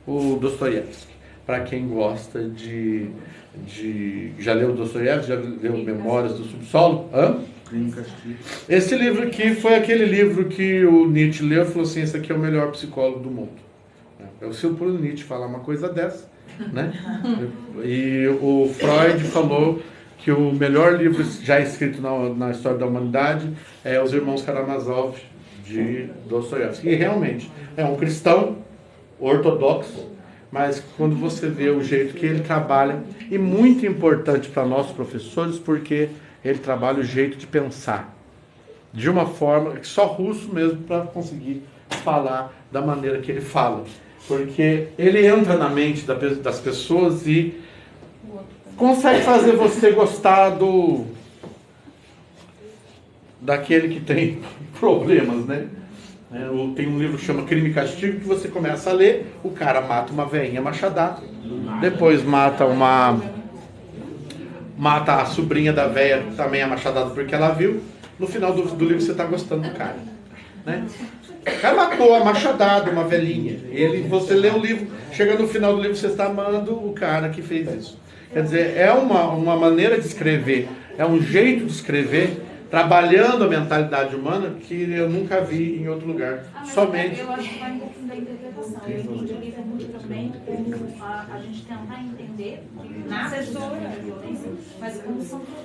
O Dostoiévski. Para quem gosta de... Já leu Dostoiévski? Já leu Memórias do Subsolo? Hã? Esse livro aqui foi aquele livro que o Nietzsche leu e falou assim: esse aqui é o melhor psicólogo do mundo. Eu sinto por Nietzsche falar uma coisa dessa, né? E o Freud falou que o melhor livro já escrito na história da humanidade é Os Irmãos Karamazov, de Dostoiévski. E realmente é um cristão ortodoxo, mas quando você vê o jeito que ele trabalha, e muito importante para nós professores, porque ele trabalha o jeito de pensar, de uma forma que só russo mesmo para conseguir falar da maneira que ele fala. Porque ele entra na mente das pessoas e consegue fazer você gostar daquele que tem problemas, né? Tem um livro que chama Crime e Castigo, que você começa a ler, o cara mata uma velhinha machadada, depois mata a sobrinha da velha, também é machadada porque ela viu. No final do livro você está gostando do cara, né? O cara matou a machadada, uma velhinha. Você lê o livro, chega no final do livro, você está amando o cara que fez isso. Quer dizer, é uma maneira de escrever, é um jeito de escrever, trabalhando a mentalidade humana que eu nunca vi em outro lugar. Somente. Eu acho que vai um pouco da interpretação. Eu entendi o livro muito também como a gente tentar entender na censura da violência, mas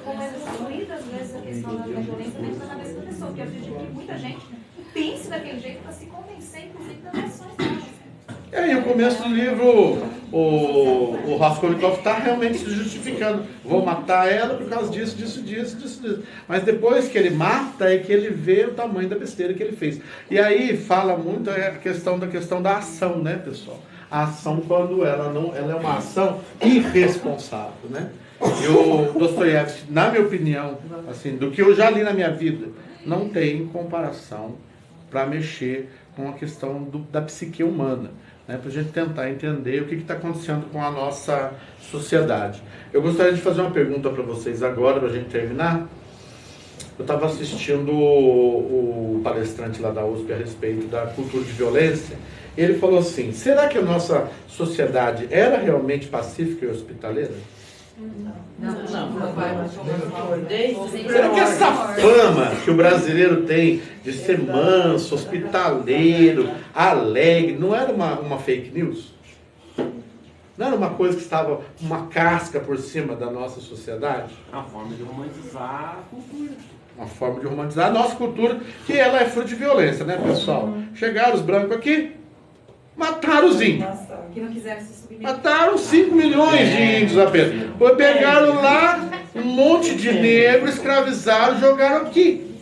como é construída às vezes a questão da violência dentro da cabeça da pessoa. Porque eu acredito que muita gente pense daquele jeito para se convencer, inclusive, das ações delas. E aí, o começo do livro, o Raskolnikov está realmente se justificando. Vou matar ela por causa disso. Mas depois que ele mata, é que ele vê o tamanho da besteira que ele fez. E aí fala muito a questão da ação, né, pessoal? A ação quando ela é uma ação irresponsável, né? E o Dostoiévski, na minha opinião, assim, do que eu já li na minha vida, não tem comparação para mexer com a questão da psique humana, né, para a gente tentar entender o que está acontecendo com a nossa sociedade. Eu gostaria de fazer uma pergunta para vocês agora, para a gente terminar. Eu estava assistindo o palestrante lá da USP a respeito da cultura de violência. Ele falou assim: será que a nossa sociedade era realmente pacífica e hospitaleira? Não. Será que essa fama que o brasileiro tem de ser manso, hospitaleiro, alegre, não era uma fake news? Não era uma coisa que estava uma casca por cima da nossa sociedade? Uma forma de romantizar a cultura. Uma forma de romantizar a nossa cultura, que ela é fruto de violência, né, pessoal? Chegaram os brancos aqui, mataram os índios. Que não quiseram se submeter. Mataram 5 milhões de índios apenas. Depois pegaram lá um monte de negros, escravizaram, jogaram aqui.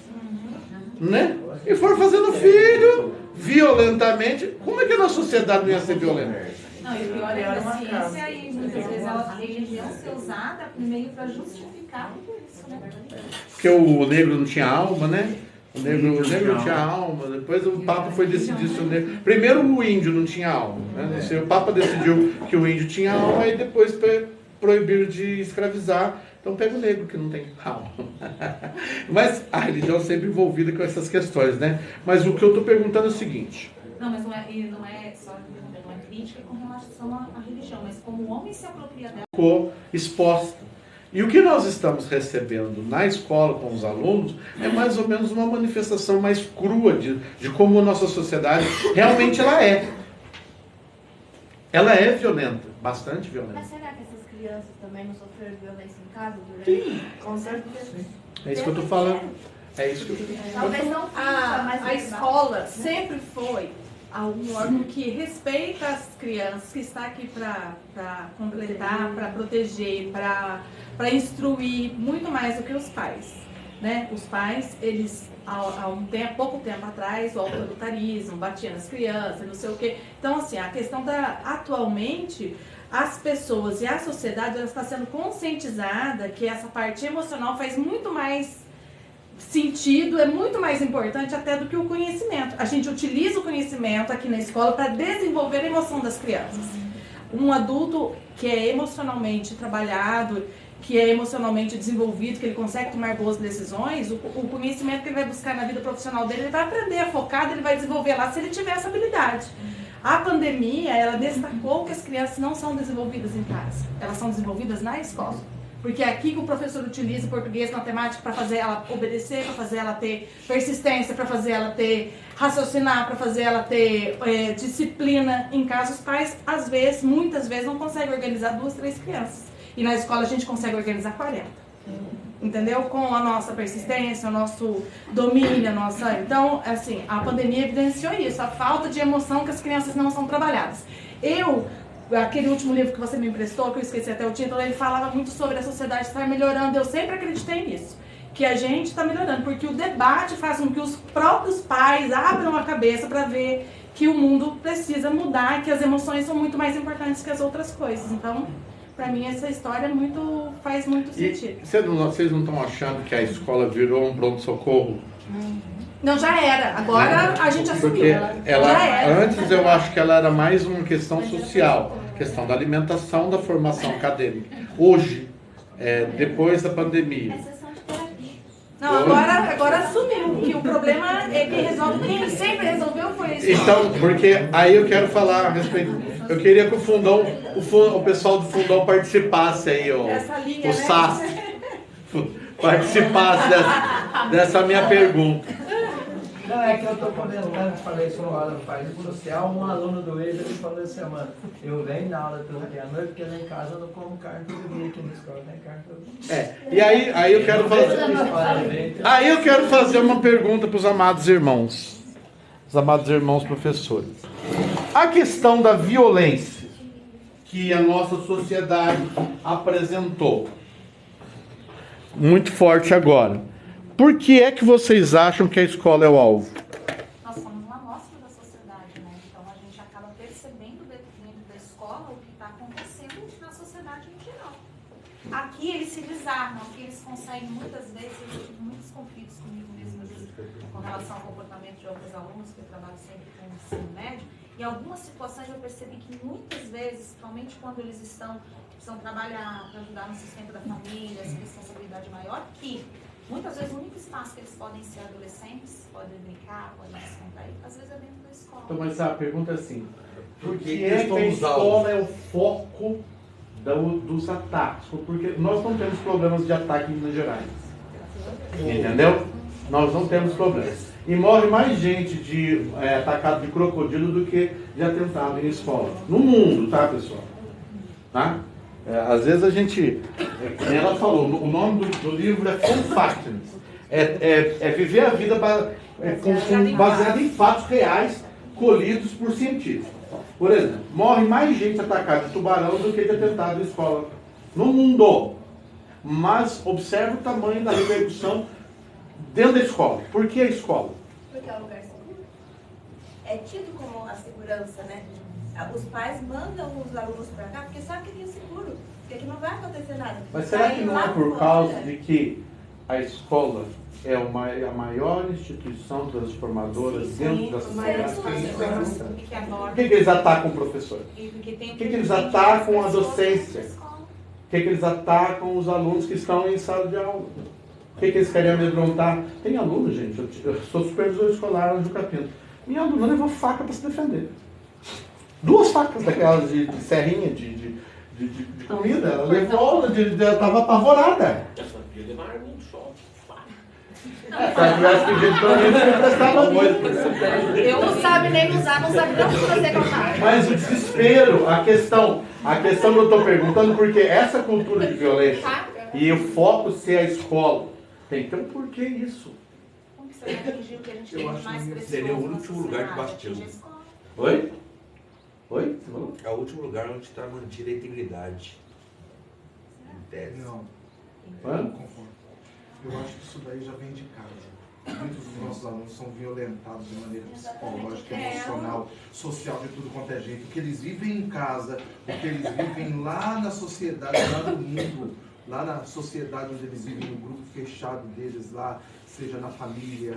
Né? E foram fazendo filho violentamente. Como é que a nossa sociedade não ia ser violenta? Não, e o pior é a ciência e muitas vezes a religião ser usada meio para justificar tudo isso, né? Porque o negro não tinha alma, né? O negro não tinha alma, depois o Papa foi decidir se o negro... Primeiro o índio não tinha alma, né? O Papa decidiu que o índio tinha alma e depois proibiram de escravizar. Então pega o negro que não tem alma. Mas a religião é sempre envolvida com essas questões, né? Mas o que eu estou perguntando é o seguinte... Não, mas não é só não é crítica com relação à religião, mas como o homem se apropria dela. Ficou exposta. E o que nós estamos recebendo na escola com os alunos é mais ou menos uma manifestação mais crua de como a nossa sociedade realmente ela é. Ela é violenta, bastante violenta. Mas será que essas crianças também não sofreram violência em casa durante? Sim. Com certeza. É isso que eu estou falando. É isso que eu estou falando. Talvez não física, mas A escola sempre foi um órgão que respeita as crianças, que está aqui para completar, para proteger, para instruir, muito mais do que os pais. Né? Os pais, eles, há pouco tempo atrás, o autoritarismo, batiam nas crianças, não sei o quê. Então, assim, a questão atualmente, as pessoas e a sociedade, ela está sendo conscientizada que essa parte emocional faz muito mais sentido, é muito mais importante até do que o conhecimento. A gente utiliza o conhecimento aqui na escola para desenvolver a emoção das crianças. Um adulto que é emocionalmente trabalhado, que é emocionalmente desenvolvido, que ele consegue tomar boas decisões, o conhecimento que ele vai buscar na vida profissional dele, ele vai aprender a focar, ele vai desenvolver lá se ele tiver essa habilidade. A pandemia, ela destacou que as crianças não são desenvolvidas em casa, elas são desenvolvidas na escola. Porque é aqui que o professor utiliza português, matemática para fazer ela obedecer, para fazer ela ter persistência, para fazer ela ter raciocinar, para fazer ela ter disciplina. Em casa, os pais, às vezes, muitas vezes, não conseguem organizar 2, 3 crianças. E na escola a gente consegue organizar 40. Entendeu? Com a nossa persistência, o nosso domínio, a nossa... Então, assim, a pandemia evidenciou isso, a falta de emoção que as crianças não são trabalhadas. Aquele último livro que você me emprestou, que eu esqueci até o título, ele falava muito sobre a sociedade estar melhorando. Eu sempre acreditei nisso, que a gente está melhorando, porque o debate faz com que os próprios pais abram a cabeça para ver que o mundo precisa mudar, que as emoções são muito mais importantes que as outras coisas. Então, para mim, essa história faz muito sentido. Vocês não estão achando que a escola virou um pronto-socorro? Não, já era. Agora a gente assumiu. Porque Já era. antes eu acho que ela era mais uma questão social, questão da alimentação, da formação acadêmica. Hoje, depois da pandemia. Não, agora assumiu que o problema é quem resolve. Quem sempre resolveu foi isso. Então, porque aí eu quero falar a respeito. Eu queria que o pessoal do Fundão participasse aí, o SAS, participasse dessa minha pergunta. Não, é que eu estou comentando, falei isso uma hora no País Social, um aluno do EJA me falou assim, mano, eu venho na aula todo dia à noite, porque lá em casa eu não como carne todo dia, aqui na escola tem carne todo dia. E aí eu quero fazer... Aí eu quero fazer uma pergunta para os amados irmãos. Os amados irmãos professores. A questão da violência que a nossa sociedade apresentou, muito forte agora. Por que é que vocês acham que a escola é o alvo? Nós somos uma amostra da sociedade, né? Então a gente acaba percebendo dentro da escola o que está acontecendo na sociedade em geral. Aqui eles se desarmam, aqui eles conseguem muitas vezes, eu tive muitos conflitos comigo mesmo, às vezes, com relação ao comportamento de outros alunos, que eu trabalho sempre com o ensino médio. Em algumas situações eu percebi que muitas vezes, principalmente quando eles precisam trabalhar para ajudar no sustento da família, essa responsabilidade maior, que muitas vezes o único espaço que eles podem ser adolescentes, podem brincar, podem descontrair, às vezes é dentro da escola. Então, mas a pergunta é assim, por que é que a escola é o foco dos ataques, porque nós não temos problemas de ataque em Minas Gerais. Entendeu? Nós não temos problemas. E morre mais gente atacado de crocodilo do que de atentado em escola. No mundo, tá, pessoal? Tá? Às vezes a gente, como ela falou, o nome do livro é Fun Facts. É viver a vida baseada em fatos reais colhidos por cientistas. Por exemplo, morre mais gente atacada de tubarão do que de atentado em escola no mundo. Mas observe o tamanho da repercussão dentro da escola. Por que a escola? Porque é um lugar seguro. É tido como a segurança, né? Os pais mandam os alunos para cá porque sabem que aqui é seguro, porque aqui não vai acontecer nada. Mas será que não é por causa de que a escola é a maior instituição transformadora dentro da sociedade? Por que eles atacam o professor? Por que eles atacam a docência? Por que eles atacam os alunos que estão em sala de aula? Por que eles querem amedrontar? Tem aluno, gente, eu sou supervisor escolar no Jucapino. Minha aluna levou faca para se defender. 2 facas daquelas de serrinha de comida. Ela levou, ela estava apavorada. Se ela tivesse pedido para mim, você prestava muito. Eu não sabe nem usar, não sabe nem fazer contar. Mas o desespero, a questão que eu estou perguntando, porque essa cultura de violência e o foco ser a escola, tem que ter um porquê isso. Como você vai atingir o que a gente tem de mais precioso? Seria o último lugar que bastiu. Oi? Oi? Você falou? É o último lugar onde está mantida a integridade. Não. Hã? Eu acho que isso daí já vem de casa. Muitos dos nossos alunos são violentados de maneira psicológica, emocional, social, de tudo quanto é jeito. O que eles vivem em casa, o que eles vivem lá na sociedade, lá no mundo, lá na sociedade onde eles vivem, no grupo fechado deles lá, seja na família,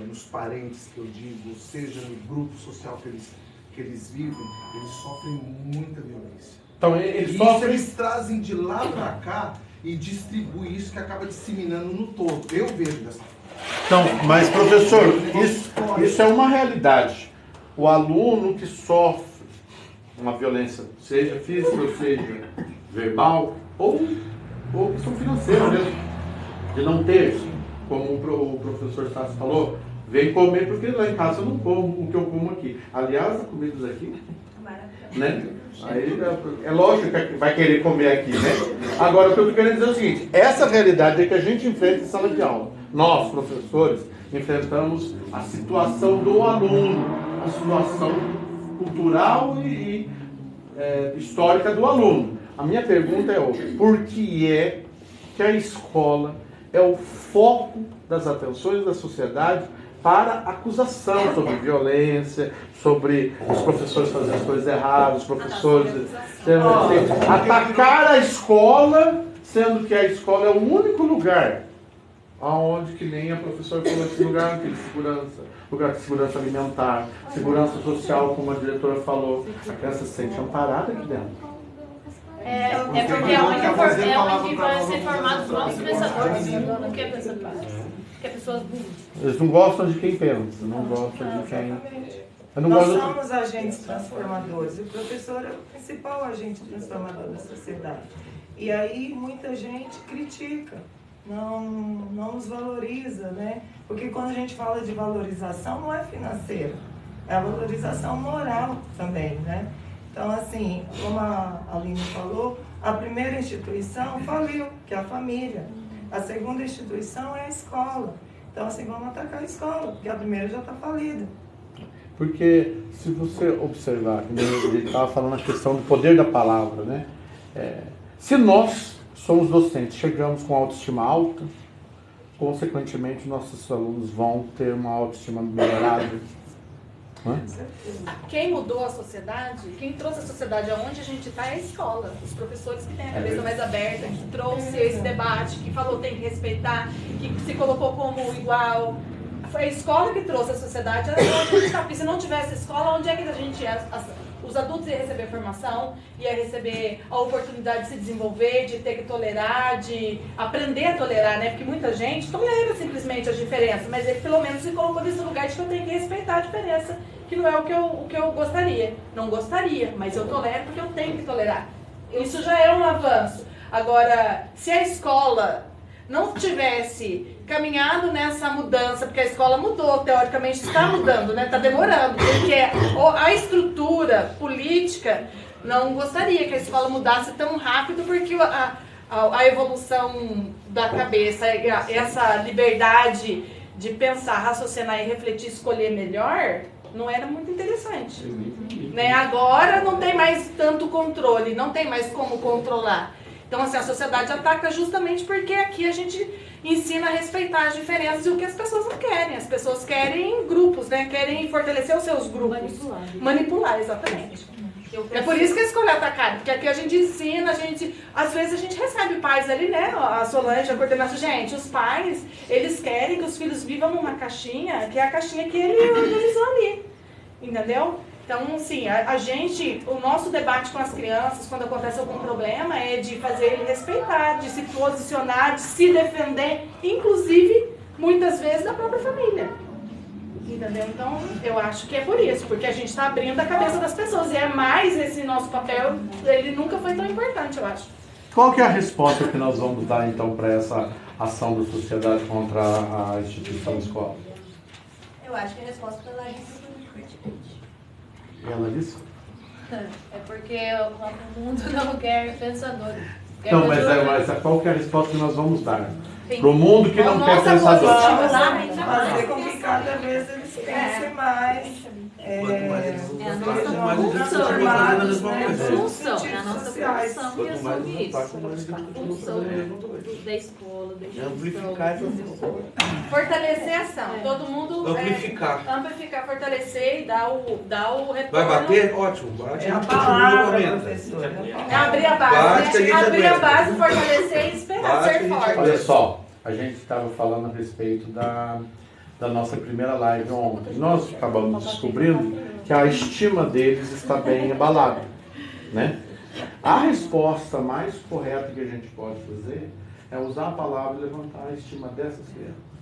nos parentes que eu digo, seja no grupo social que eles vivem, eles sofrem muita violência. Então, eles trazem de lá para cá e distribuem isso que acaba disseminando no todo. Eu vejo dessa forma. Então, mas professor, isso é uma realidade. O aluno que sofre uma violência, seja física ou seja verbal, ou questão financeira mesmo, de não ter, como o professor Tassi falou, vem comer porque lá em casa eu não como o que eu como aqui. Aliás, a comida daqui, né? Aí é lógico que vai querer comer aqui, né? Agora, o que eu estou querendo dizer é o seguinte: essa realidade é que a gente enfrenta em sala de aula. Nós, professores, enfrentamos a situação do aluno, a situação cultural e histórica do aluno. A minha pergunta é por que é que a escola é o foco das atenções da sociedade para acusação sobre violência, sobre os professores fazendo as coisas erradas, os professores atacar a escola, sendo que a escola é o único lugar aonde, que nem a professora falou, esse lugar de segurança alimentar, segurança social, como a diretora falou, a criança se sente amparada aqui dentro. É porque é onde vai ser formados novos pensadores, não quer pensadores. Que pessoas burras. Eles não gostam de quem pensa, não gostam de quem... Nós somos agentes transformadores. O professor é o principal agente transformador da sociedade. E aí muita gente critica, não nos valoriza, né? Porque quando a gente fala de valorização, não é financeira, é a valorização moral também, né? Então, assim, como a Aline falou, a primeira instituição faliu, que é a família. A segunda instituição é a escola. Então, assim, vamos atacar a escola, porque a primeira já está falida. Porque, se você observar, ele estava falando a questão do poder da palavra, né? Se nós somos docentes, chegamos com autoestima alta, consequentemente, nossos alunos vão ter uma autoestima melhorada. Quem mudou a sociedade, quem trouxe a sociedade aonde a gente está é a escola. Os professores que têm a cabeça mais aberta, que trouxe esse debate, que falou tem que respeitar, que se colocou como igual. Foi a escola que trouxe a sociedade aonde a gente está. Porque se não tivesse escola, onde é que a gente ia? Os adultos iam receber formação, ia receber a oportunidade de se desenvolver, de ter que tolerar, de aprender a tolerar, né? Porque muita gente tolera simplesmente as diferenças, mas ele pelo menos se colocou nesse lugar de que eu tenho que respeitar a diferença, que não é o que eu gostaria. Não gostaria, mas eu tolero porque eu tenho que tolerar. Isso já é um avanço. Agora, se a escola não tivesse caminhado nessa mudança, porque a escola mudou, teoricamente está mudando, né? Está demorando, porque a estrutura política não gostaria que a escola mudasse tão rápido, porque a evolução da cabeça, essa liberdade de pensar, raciocinar e refletir, escolher melhor, não era muito interessante. Né? Agora não tem mais tanto controle, não tem mais como controlar. Então, assim, a sociedade ataca justamente porque aqui a gente ensina a respeitar as diferenças e o que as pessoas não querem. As pessoas querem grupos, né? Querem fortalecer os seus grupos. Manipular, exatamente. É por isso que a escola é atacada, porque aqui a gente ensina, às vezes a gente recebe pais ali, né? A Solange, a coordenação, gente, os pais, eles querem que os filhos vivam numa caixinha, que é a caixinha que ele organizou ali, entendeu? Então, sim, o nosso debate com as crianças, quando acontece algum problema, é de fazer ele respeitar, de se posicionar, de se defender, inclusive, muitas vezes, da própria família. Entendeu? Então, eu acho que é por isso, porque a gente está abrindo a cabeça das pessoas. E é mais esse nosso papel, ele nunca foi tão importante, eu acho. Qual que é a resposta que nós vamos dar, então, para essa ação da sociedade contra a instituição escola? Eu acho que a resposta pela agência foi muito pertinente. E ela disse? É porque o mundo não quer pensadores. Então, mas qual que é a resposta que nós vamos dar? Para o mundo que não quer pensadores. Fazer com que cada vez eles pensem mais. É a nossa função, é a nossa função e assumir isso. A função da escola, da instituição. Fortalecer a ação. Todo mundo amplificar, fortalecer e dar o retorno. Vai bater? Ótimo. Bate. É a palavra, professor. É abrir a base, né? Abrir a base, fortalecer e esperar ser forte. Olha só, a gente estava falando a respeito da nossa primeira live ontem. Nós acabamos descobrindo que a estima deles está bem abalada, né? A resposta mais correta que a gente pode fazer é usar a palavra e levantar a estima dessas crianças.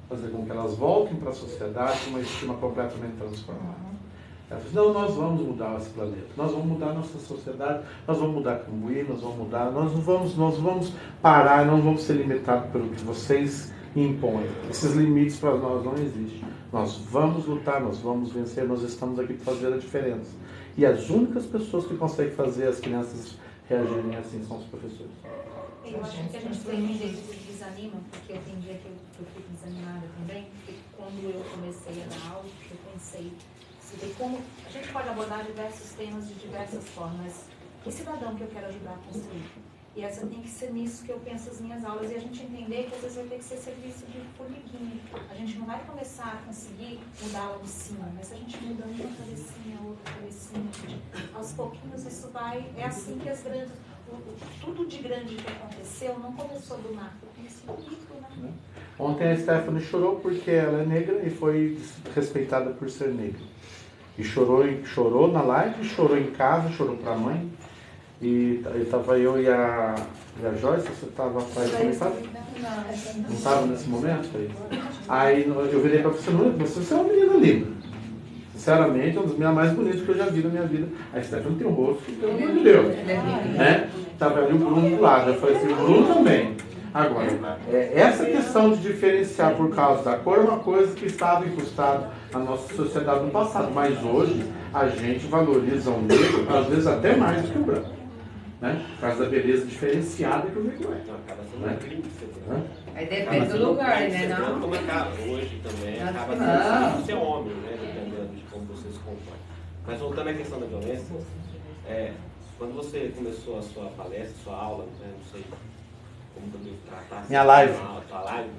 Fazer com que elas voltem para a sociedade com uma estima completamente transformada. Não, nós vamos mudar esse planeta, nós vamos mudar a nossa sociedade, nós vamos mudar Cambuí, nós vamos mudar, nós vamos parar, não vamos ser limitados pelo que vocês impõem. Esses limites para nós não existem. Nós vamos lutar, nós vamos vencer, nós estamos aqui para fazer a diferença. E as únicas pessoas que conseguem fazer as crianças reagirem assim são os professores. Eu acho que a gente tem gente que desanima, porque tem dia que eu fico desanimada também, porque quando eu comecei a dar aula, eu pensei, se vê como a gente pode abordar diversos temas de diversas formas. Que cidadão que eu quero ajudar a construir? E essa tem que ser nisso que eu penso as minhas aulas, e a gente entender que às vezes vai ter que ser serviço de formiguinha. A gente não vai começar a conseguir mudar lá de cima, mas se a gente muda uma cabecinha, outra cabecinha, aos pouquinhos isso vai... É assim que as grandes... Tudo de grande que aconteceu não começou do nada, começou do micro, né? Ontem a Stephanie chorou porque ela é negra e foi respeitada por ser negra. E chorou na live, chorou em casa, chorou para a mãe. E estava eu e a Joyce, você estava atrás de mim, sabe? Não estava nesse momento? Aí eu virei para você, você é uma menina linda. Sinceramente, é uma das meninas mais bonitas que eu já vi na minha vida. A Stephanie tem um rosto que, pelo amor de Deus, né? Estava ali o Bruno do lado, eu falei assim, o Bruno também. Agora, essa questão de diferenciar por causa da cor é uma coisa que estava incrustada na nossa sociedade no passado, mas hoje a gente valoriza o negro, às vezes até mais do que o branco. Né? Por causa da beleza diferenciada que o negro é. Então, acaba sendo uma crítica. Aí depende do lugar, né? Não? Como acaba hoje também, acaba sendo ser homem, né? Dependendo de como você se compõe. Mas voltando à questão da violência, quando você começou a sua palestra, sua aula, né? Não sei como que eu devo tratar. Minha live. Sua live.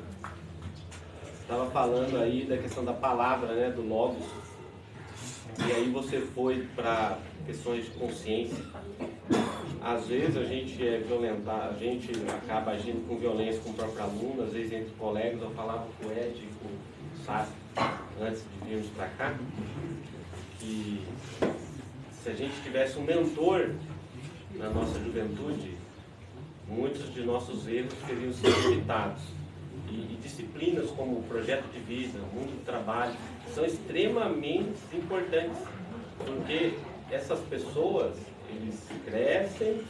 Você estava falando aí da questão da palavra, né? Do logos. E aí você foi para questões de consciência. Às vezes a gente é violentado, a gente acaba agindo com violência com o próprio aluno, às vezes entre colegas. Eu falava com o Ed e com o Sassi, antes de virmos para cá, que se a gente tivesse um mentor na nossa juventude, muitos de nossos erros teriam sido evitados. E disciplinas como o projeto de vida, o mundo do trabalho, são extremamente importantes, porque essas pessoas, eles crescem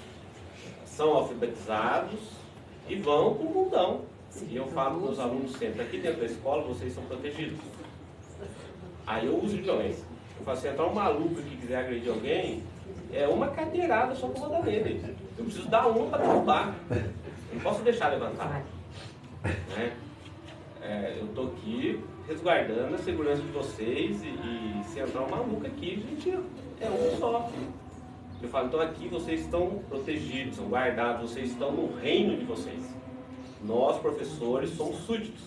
são alfabetizados e vão para o mundão. E eu falo para os alunos sempre, aqui dentro da escola vocês são protegidos. Aí eu uso violência. Eu falo assim, entrar um maluco que quiser agredir alguém, é uma cadeirada só para mandar nele. Eu preciso dar uma para derrubar. Não posso deixar levantar. Né? Eu estou aqui resguardando a segurança de vocês e se entrar um maluco aqui, gente, é um só. Eu falo, então aqui vocês estão protegidos, são guardados, vocês estão no reino de vocês. Nós, professores, somos súditos.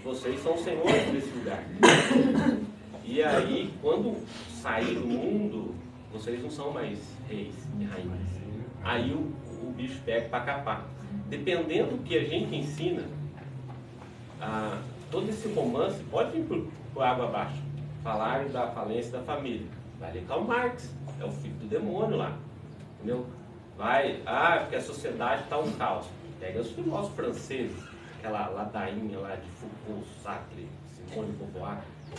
Vocês são senhores desse lugar. E aí, quando sair do mundo, vocês não são mais reis e rainhas. Aí o bicho pega para capar. Dependendo do que a gente ensina, todo esse romance pode ir por água abaixo. Falar da falência da família. Vai ler Karl Marx, é o filho do demônio lá. Entendeu? Vai, porque a sociedade está um caos. Pega os filósofos franceses, aquela ladainha lá de Foucault, Sartre, Simone de Beauvoir,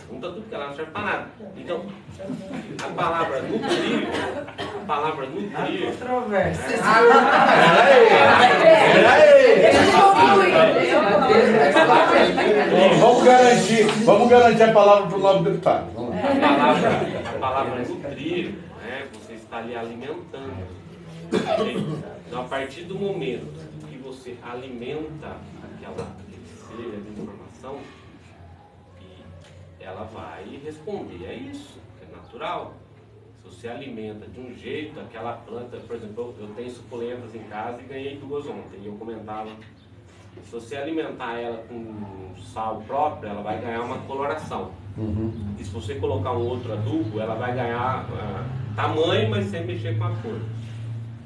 junta tudo que ela não serve para nada. Então, a palavra nutrir, Vamos garantir a palavra para o novo deputado. A palavra nutrir, né, você está ali alimentando. Então, a partir do momento que você alimenta aquele ser de informação, ela vai responder a isso, que é natural. Se você alimenta de um jeito, aquela planta, por exemplo, eu tenho suculentas em casa e ganhei 2 ontem, e eu comentava, se você alimentar ela com sal próprio, ela vai ganhar uma coloração. E se você colocar um outro adubo, ela vai ganhar tamanho, mas sem mexer com a cor.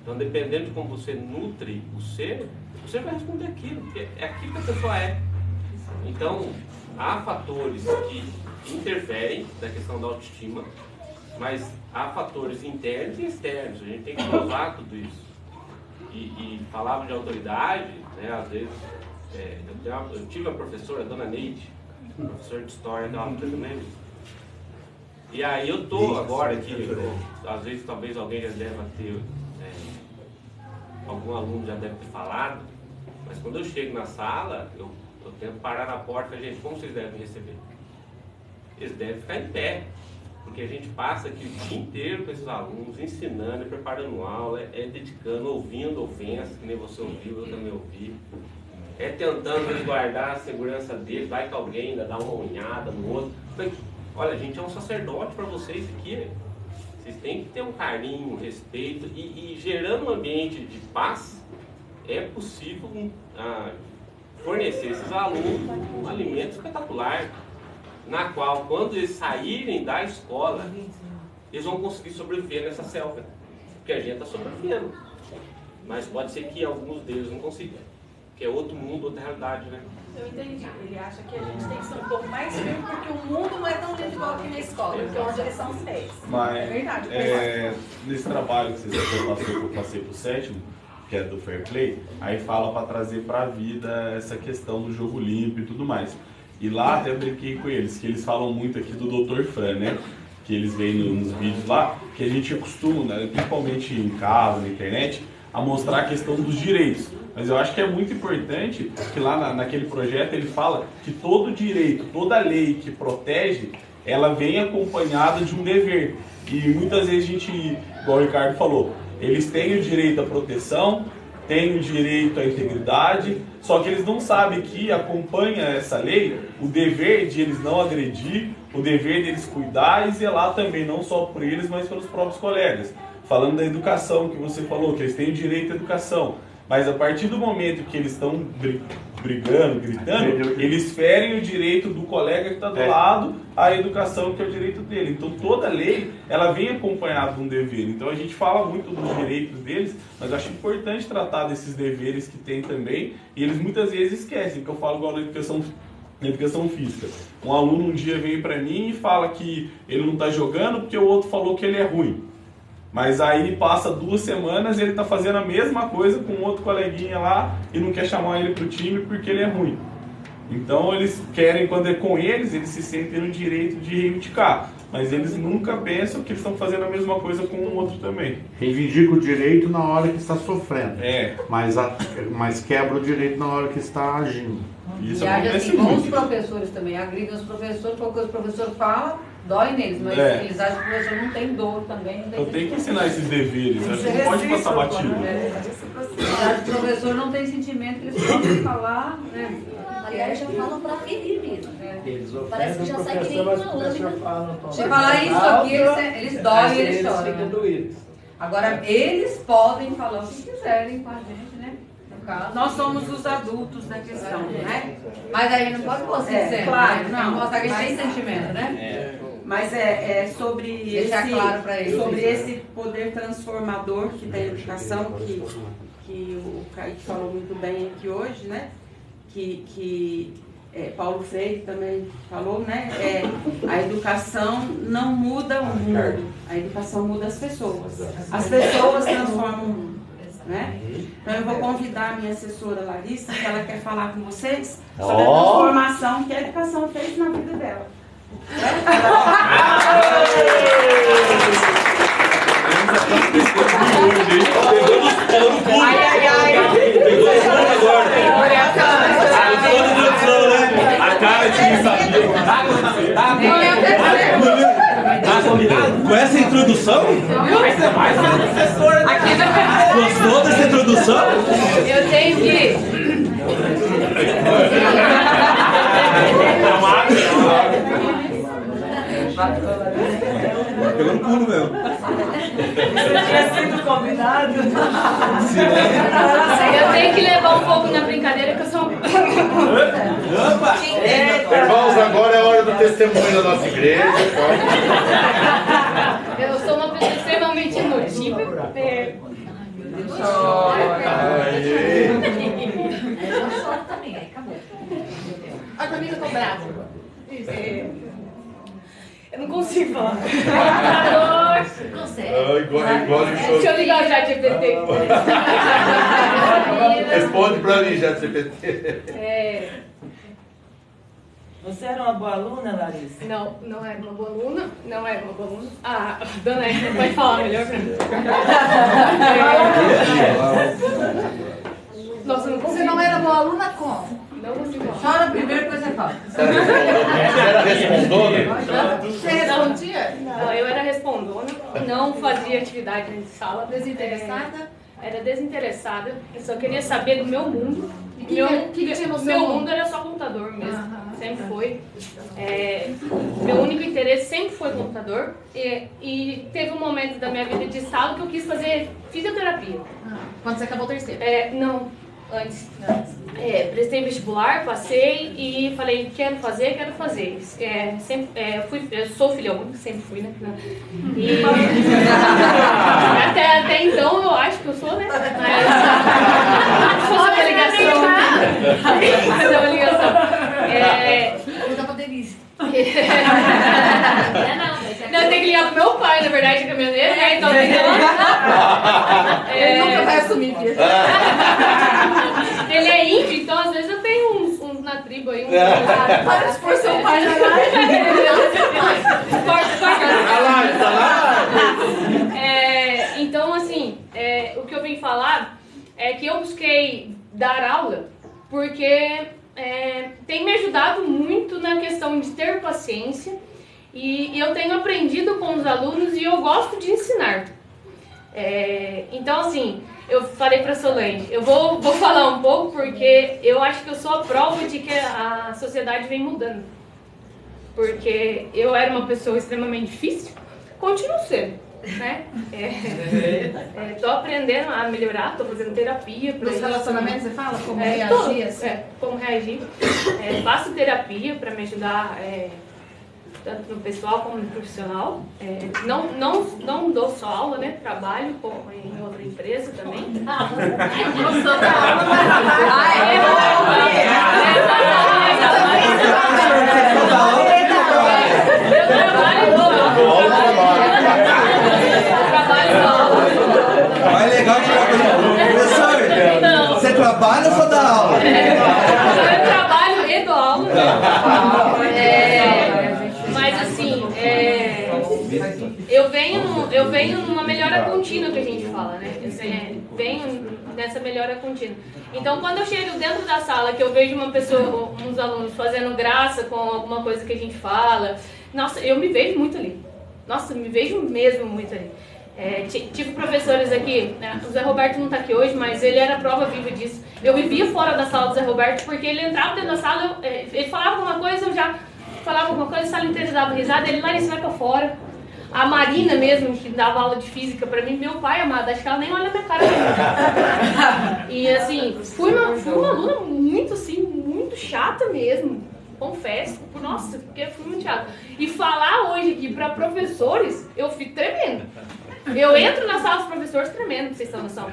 Então, dependendo de como você nutre o ser, você vai responder aquilo, porque é aquilo que a pessoa é. Então, há fatores que interferem na questão da autoestima, mas há fatores internos e externos. A gente tem que provar tudo isso. E falava de autoridade, né, às vezes, eu tive uma professora, a dona Neide, professora de história da aula também. E aí eu tô agora aqui, às vezes talvez alguém já deva ter, algum aluno já deve ter falado, mas quando eu chego na sala, eu tento parar na porta e falar, gente, como vocês devem receber? Eles devem ficar em pé, porque a gente passa aqui o dia inteiro com esses alunos, ensinando, preparando aula, dedicando, ouvindo ofensas, que nem você ouviu, eu também ouvi, tentando resguardar a segurança deles, vai que alguém ainda dá uma unhada no outro. Olha, gente, é um sacerdote para vocês aqui. Vocês têm que ter um carinho, um respeito e gerando um ambiente de paz, é possível fornecer esses alunos um alimento espetacular, na qual, quando eles saírem da escola, eles vão conseguir sobreviver nessa selva, porque a gente está sobrevivendo. Mas pode ser que alguns deles não consigam, que é outro mundo, outra realidade, né? Eu entendi. Ele acha que a gente tem que ser um pouco mais firme, porque o mundo não é tão lindo igual aqui na escola, porque onde eles são os 10. Mas, é verdade. Nesse trabalho que eu passei pro 7º, que é do Fair Play, aí fala para trazer para a vida essa questão do jogo limpo e tudo mais. E lá até eu brinquei com eles, que eles falam muito aqui do Dr. Fran, né? Que eles veem nos vídeos lá, que a gente acostuma, né, principalmente em casa, na internet, a mostrar a questão dos direitos. Mas eu acho que é muito importante que lá naquele projeto ele fala que todo direito, toda lei que protege, ela vem acompanhada de um dever. E muitas vezes a gente, igual o Ricardo falou, eles têm o direito à proteção, têm o direito à integridade, só que eles não sabem que acompanha essa lei o dever de eles não agredir, o dever deles cuidar e zelar também, não só por eles, mas pelos próprios colegas. Falando da educação que você falou, que eles têm o direito à educação. Mas a partir do momento que eles estão brigando, gritando, eles ferem o direito do colega que está do lado à educação, que é o direito dele. Então toda lei, ela vem acompanhada de um dever. Então a gente fala muito dos direitos deles, mas eu acho importante tratar desses deveres que tem também, e eles muitas vezes esquecem, que eu falo igual na educação física. Um aluno um dia vem para mim e fala que ele não está jogando porque o outro falou que ele é ruim. Mas aí passa 2 semanas e ele está fazendo a mesma coisa com outro coleguinha lá e não quer chamar ele para o time porque ele é ruim. Então eles querem, quando é com eles se sentem no direito de reivindicar. mas eles nunca pensam que eles estão fazendo a mesma coisa com o outro também. Reivindica o direito na hora que está sofrendo, É. mas quebra o direito na hora que está agindo. Isso E age acontece assim com os muito. professores também, agridem os professores, qualquer coisa que o professor fala, dói neles, mas eles acham que o professor não tem dor também. Não tem Eu tenho que ensinar esses deveres, né? Não pode passar batido. O professor não tem sentimento, que eles podem falar, né? Aliás, já falam pra ferir mesmo. Eles Parece que ofendem já o sai que nem professor, mas o uma professor lâmina. fala, não Se falar isso aqui, eles doem e eles choram. ficam Né? doídos. Agora, eles podem falar o que quiserem com a gente, né? No caso. Nós somos os adultos da questão, né? Mas aí não pode pôr sincero, claro, né? não. Não mostrar que a gente tem Mas- sentimento, né? Mas é sobre, Deixar claro pra eles. sobre esse poder transformador que tem a educação, que o Kaique falou muito bem aqui hoje, né? Que Paulo Freire também falou, né? A educação não muda o mundo, a educação muda as pessoas. As pessoas transformam o mundo, né? Então eu vou convidar a minha assessora Larissa, que ela quer falar com vocês sobre a transformação que a educação fez na vida dela. Ai, ai, ai. Pegou no pulo agora. A cara de quem sabia. Com essa introdução? Você vai ser professora. Gostou dessa introdução? Eu tenho que. Pegou no pulo mesmo. Isso tinha sido combinado? Eu tenho que levar um pouco na brincadeira que eu sou. Opa! Irmãos, agora é a hora do testemunho da nossa igreja. Eu sou uma pessoa extremamente emotiva. Eu choro também, aí acabou. Olha pra mim que eu tô brava. Eu não consigo falar. Consegue. Igual Deixa eu ligar o chat GPT. Responde pra mim, já CPT. Você era uma boa aluna, Larissa? Não, não era uma boa aluna. Não era uma boa aluna. Ah, dona Érica, pode falar melhor pra mim. Nossa, eu não consigo. Você não era boa aluna como? Não consigo falar. Chora primeiro, depois você fala. Você era respondona? Você respondia? Não, eu era respondona. Não fazia atividade de sala. Desinteressada? Era desinteressada. Eu só queria saber do meu mundo. E que tinha no seu meu mundo? mundo era só computador mesmo. Sempre foi. Meu único interesse sempre foi computador. E teve um momento da minha vida de sala que eu quis fazer fisioterapia. Quando você acabou o terceiro? Não, antes. Prestei vestibular, passei e falei, quero fazer. Eu sou filha única, sempre fui, né? E até então eu acho que eu sou, né? Mas se fosse uma ligação. Fazer uma ligação. Vou dar pra Denise. Não, eu tenho que ligar pro meu pai, na verdade, é caminhoneiro, né? Então tem que lá. Ele nunca vai assumir isso. Ele é índio, então às vezes eu tenho uns na tribo aí. Para de expor seu pai na live. Então, assim, o que eu vim falar é que eu busquei dar aula porque tem me ajudado muito na questão de ter paciência e eu tenho aprendido com os alunos e eu gosto de ensinar. Então, assim, eu falei para a Solange, eu vou falar um pouco porque eu acho que eu sou a prova de que a sociedade vem mudando. Porque eu era uma pessoa extremamente difícil, continuo sendo, né? Tô aprendendo a melhorar, tô fazendo terapia. Nos relacionamentos você fala como reagir? Como reagir. Faço terapia para me ajudar tanto no pessoal como no profissional. Não dou só aula, né? Trabalho em outra empresa também. Gostou da aula, eu trabalho Mais legal que professor, você trabalha ou só dá aula? Eu trabalho e dou aula. Mas assim, eu venho numa melhora contínua que a gente fala, né? Eu venho nessa melhora contínua. Então, quando eu chego dentro da sala, que eu vejo uma pessoa, uns alunos fazendo graça com alguma coisa que a gente fala, nossa, eu me vejo muito ali. Nossa, me vejo mesmo muito ali. Tive professores aqui, né? O Zé Roberto não está aqui hoje, mas ele era a prova viva disso. Eu vivia fora da sala do Zé Roberto, porque ele entrava dentro da sala, ele falava alguma coisa, eu já falava alguma coisa, a sala inteira dava risada, ele, Larissa, vai pra fora. A Marina mesmo, que dava aula de física pra mim, meu pai amado, acho que ela nem olha na minha cara. E assim, fui uma aluna muito assim, muito chata mesmo, confesso. Nossa, porque fui muito chata. E falar hoje aqui pra professores, eu fico tremendo. Eu entro na sala dos professores tremendo, pra vocês terem noção.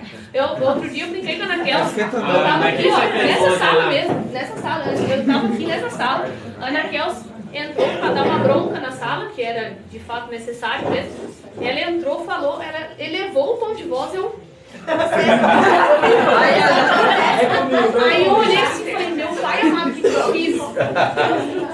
Outro dia eu brinquei com a Anaquel, eu tava aqui, ó, nessa sala mesmo, nessa sala, eu tava aqui nessa sala, a Anaquel entrou para dar uma bronca na sala, que era de fato necessário mesmo. Ela entrou, falou, ela elevou o tom de voz, Aí eu olhei assim e falei, meu pai amado, o que eu fiz?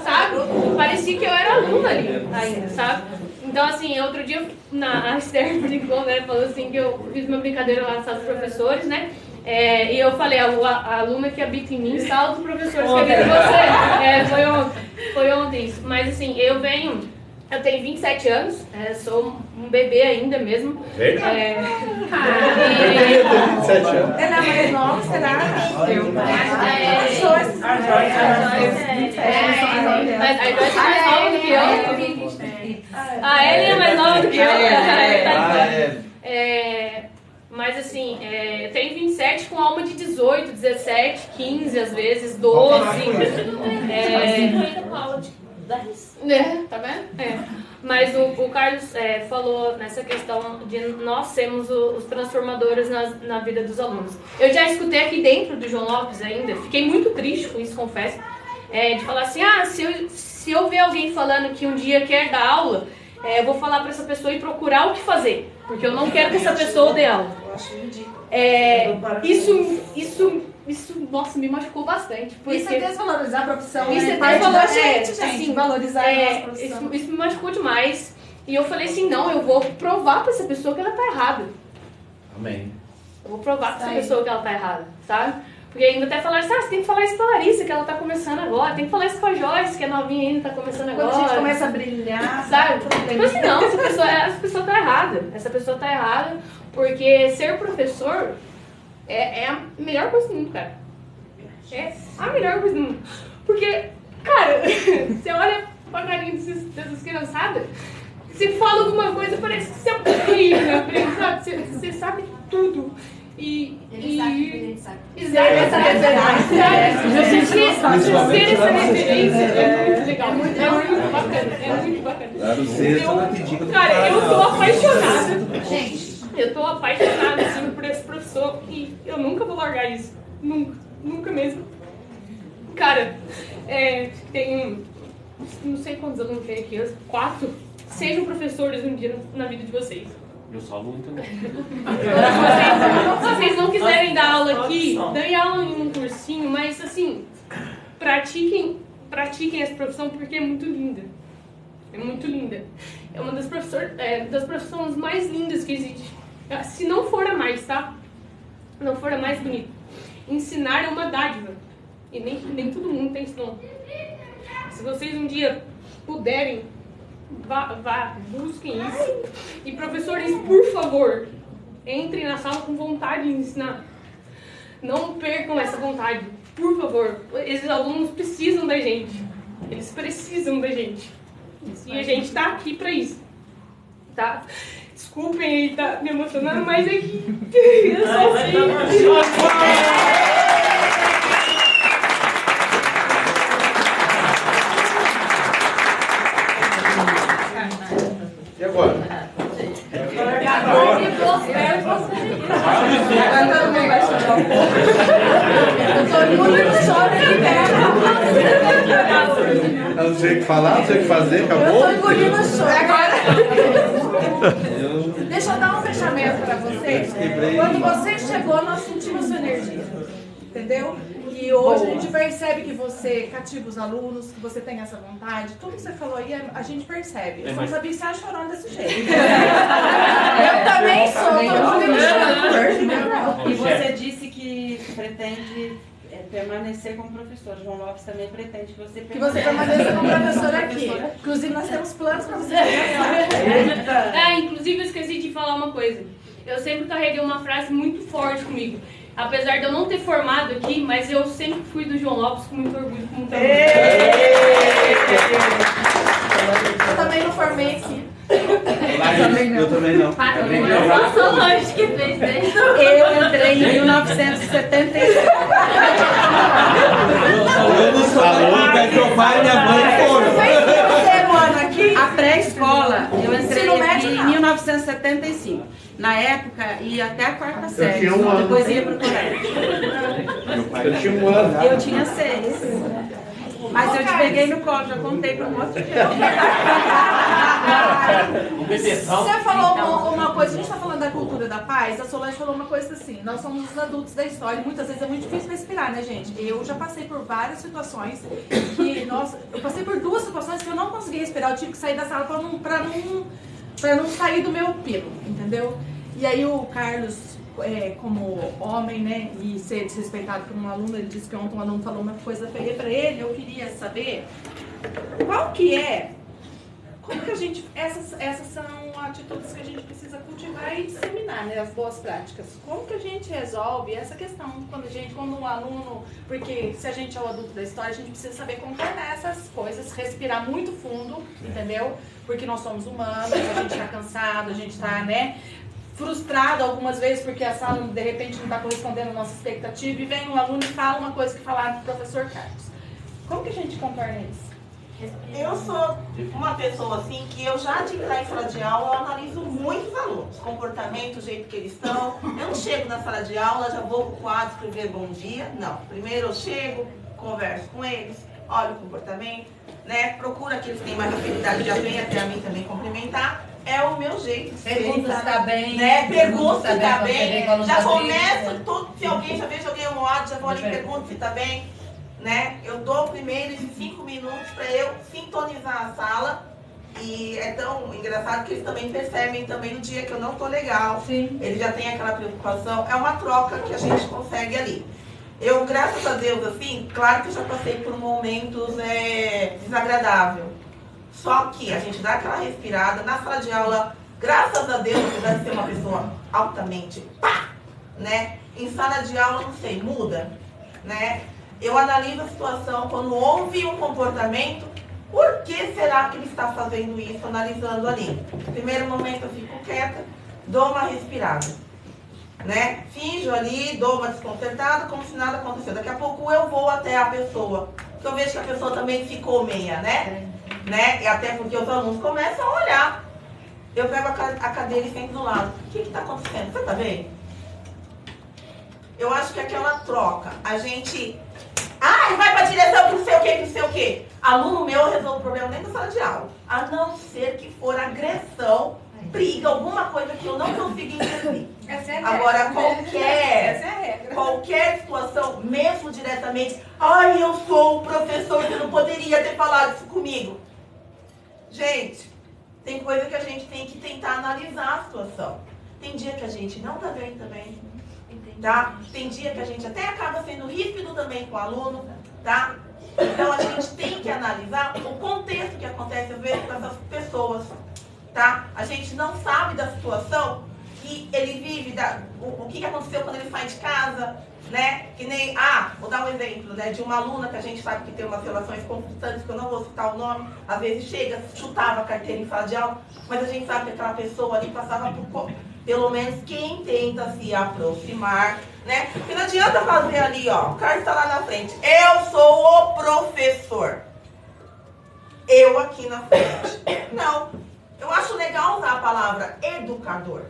Sabe? Parecia que eu era aluna ali ainda, sabe? Então, assim, outro dia, a Esther brincou, né? Falou assim que eu fiz uma brincadeira lá na sala dos professores, né? E eu falei, a aluna que habita em mim está os professores que habitam em você. Foi ontem isso. Mas assim, eu tenho 27 anos, sou um bebê ainda mesmo. Verdade. 27 anos. Ela é mais nova, será? Mas a Joyce é mais nova do que eu. A Ellen é mais nova do que eu. Mas assim, eu tenho 27 com alma de 18, 17, 15 às vezes, 12. Tá vendo? Mas o Carlos falou nessa questão de nós sermos os transformadores na vida dos alunos. Eu já escutei aqui dentro do João Lopes ainda, fiquei muito triste com isso, confesso, de falar assim, se eu ver alguém falando que um dia quer dar aula, eu vou falar para essa pessoa ir procurar o que fazer, porque eu não quero que essa pessoa dê aula. Isso, nossa, me machucou bastante. Porque Isso é desvalorizar a profissão. Isso é desvalorizar a gente, assim, valorizar a nossa profissão. Isso me machucou demais. E eu falei assim, não, eu vou provar pra essa pessoa que ela tá errada. Amém. Eu vou provar pra essa pessoa que ela tá errada, sabe? Porque ainda até falaram assim, você tem que falar isso pra Larissa, que ela tá começando agora. Tem que falar isso com a Joyce, que é novinha ainda, tá começando agora. Quando a gente começa a brilhar, sabe? Tipo assim, não, essa pessoa tá errada. Essa pessoa tá errada, porque ser professor é a melhor coisa do mundo, cara. É a melhor coisa do mundo. Porque, cara, você olha pra carinha dessas criançadas, você fala alguma coisa, parece que você é um rei na frente, sabe? Você sabe tudo. Ele sabe. Exato, essa referência. Ser essa referência é muito legal. É muito bacana. É muito bacana. Cara, eu tô apaixonada. Gente, eu tô apaixonada assim, por esse professor e eu nunca vou largar isso. Nunca mesmo. Cara, tem não sei quantos alunos tem aqui, 4. Sejam professores um dia na vida de vocês. Eu sou aluno também. Se vocês não quiserem dar aula aqui, dêem aula em um cursinho, mas assim, pratiquem essa profissão porque é muito linda. É muito linda. É uma das profissões mais lindas que existe. Se não for a mais, tá? Não for a mais bonita. Ensinar é uma dádiva. E nem todo mundo tem esse dom. Se vocês um dia puderem, busquem isso. E professores, por favor, entrem na sala com vontade de ensinar. Não percam essa vontade, por favor. Esses alunos precisam da gente. Eles precisam da gente. E a gente tá aqui pra isso. Tá? Desculpem aí, tá me emocionando, mas é que eu sou assim. E agora? Eu não sei o que falar, não sei o que fazer, acabou? Eu tô engolindo o choro. Agora. Deixa eu dar um fechamento pra vocês. Quando você chegou, nós sentimos sua energia. entendeu? E hoje a gente percebe que você cativa os alunos, que você tem essa vontade. Tudo que você falou aí, a gente percebe. Eu só não sabia se você chorando desse jeito. Eu também sou, todo mundo chorando. E você disse que pretende permanecer como professor. João Lopes também pretende que você permaneça como professor aqui. Inclusive, nós temos planos para você. Inclusive, eu esqueci de falar uma coisa. Eu sempre carreguei uma frase muito forte comigo. Apesar de eu não ter formado aqui, mas eu sempre fui do João Lopes com muito orgulho, com muito orgulho. Eu também não formei aqui. Eu também não. Só Solange que fez, né? Eu entrei em 1975. Eu não sou da que meu pai e minha mãe foram. A pré-escola, eu entrei aqui em 1975. Na época, ia até a 4ª série. tinha um ano. Depois ia pro colégio. Eu tinha um ano. Eu tinha 6. Mas eu te peguei no colo, já contei para o outro. Você falou uma coisa, a gente está falando da cultura da paz, a Solange falou uma coisa assim, nós somos os adultos da história e muitas vezes é muito difícil respirar, né, gente? Eu já passei por várias situações que, nossa, eu passei por 2 situações que eu não consegui respirar, eu tive que sair da sala para não sair do meu pelo, entendeu? E aí o Carlos, como homem, né, e ser desrespeitado por um aluno, ele disse que ontem um aluno falou uma coisa feia para ele, eu queria saber como que a gente, essas são atitudes que a gente precisa cultivar e disseminar, né, as boas práticas. Como que a gente resolve essa questão quando um aluno, porque se a gente é o adulto da história, a gente precisa saber contornar essas coisas, respirar muito fundo, entendeu? Porque nós somos humanos, a gente está cansado, a gente está, né, frustrado algumas vezes porque a sala de repente não está correspondendo à nossa expectativa e vem um aluno e fala uma coisa que falaram para o professor Carlos. Como que a gente contorna isso? Eu sou uma pessoa assim que eu já de entrar em sala de aula, eu analiso muito os alunos, comportamento, o jeito que eles estão. Eu não chego na sala de aula, já vou pro quadro escrever bom dia. Não. Primeiro eu chego, converso com eles, olho o comportamento, né? Procuro aqueles que têm mais afinidade, já vem até a mim também cumprimentar. É o meu jeito de ser. Pergunta se tá bem. Né? Pergunta se tá bem. Já começo, né? se alguém já vejo alguém amuado, já vou ali e pergunto se tá bem. Né? Eu dou primeiro esses 5 minutos para eu sintonizar a sala. E é tão engraçado que eles também percebem também no dia que eu não tô legal. Sim. Eles já têm aquela preocupação. É uma troca que a gente consegue ali. Eu, graças a Deus, assim, claro que eu já passei por momentos desagradáveis. Só que a gente dá aquela respirada. Na sala de aula, graças a Deus, apesar de ser uma pessoa altamente né? Em sala de aula, não sei, muda, né? Eu analiso a situação quando houve um comportamento, por que será que ele está fazendo isso, analisando ali. No primeiro momento eu fico quieta, dou uma respirada, né? Finjo ali, dou uma desconcertada, como se nada aconteceu. Daqui a pouco eu vou até a pessoa, porque eu vejo que a pessoa também ficou meia, né? E até porque os alunos começam a olhar. Eu pego a cadeira e sento do lado. O que está acontecendo? Você está bem? Eu acho que aquela troca, a gente... ele vai para a direção que não sei o que, que não sei o que. Aluno meu resolve o problema dentro da sala de aula. A não ser que for agressão, briga, alguma coisa que eu não consigo entender. Essa é a regra. Agora, Essa é a regra. qualquer situação, mesmo diretamente, eu sou o professor, você não poderia ter falado isso comigo. Gente, tem coisa que a gente tem que tentar analisar a situação. Tem dia que a gente não tá bem também, tá? Tem dia que a gente até acaba sendo ríspido também com o aluno, tá? Então a gente tem que analisar o contexto que acontece às vezes com essas pessoas, tá? A gente não sabe da situação que ele vive, o que aconteceu quando ele sai de casa, né? Que nem, vou dar um exemplo, né? De uma aluna que a gente sabe que tem umas relações conflitantes, que eu não vou citar o nome, às vezes chega, chutava a carteira em sala de aula, mas a gente sabe que aquela pessoa ali passava por, pelo menos quem tenta se aproximar, né? Porque não adianta fazer ali, ó, o Carlos está lá na frente, eu sou o professor, eu aqui na frente. Não, eu acho legal usar a palavra educador,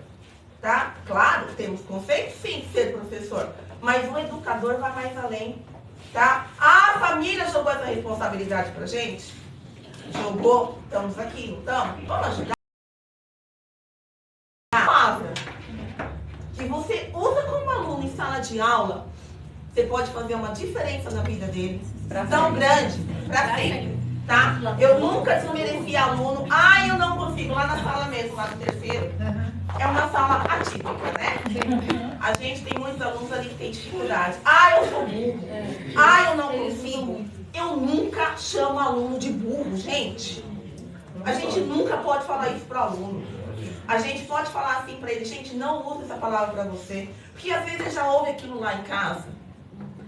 tá? Claro, temos conceitos sim de ser professor, mas o educador vai mais além, tá? A família jogou essa responsabilidade pra gente? Jogou, estamos aqui, não estamos? Vamos ajudar. A palavra que você usa como aluno em sala de aula, você pode fazer uma diferença na vida dele. Tão grande, pra sempre. Tá? Eu nunca desmereci aluno. Ah, eu não consigo. Lá na sala mesmo, lá no terceiro. É uma sala atípica, né? A gente tem muitos alunos ali que tem dificuldade. Ah, eu sou burro. Ah, eu não consigo. Eu nunca chamo aluno de burro, gente. A gente nunca pode falar isso para o aluno. A gente pode falar assim para ele, gente, não usa essa palavra para você. Porque às vezes ele já ouve aquilo lá em casa.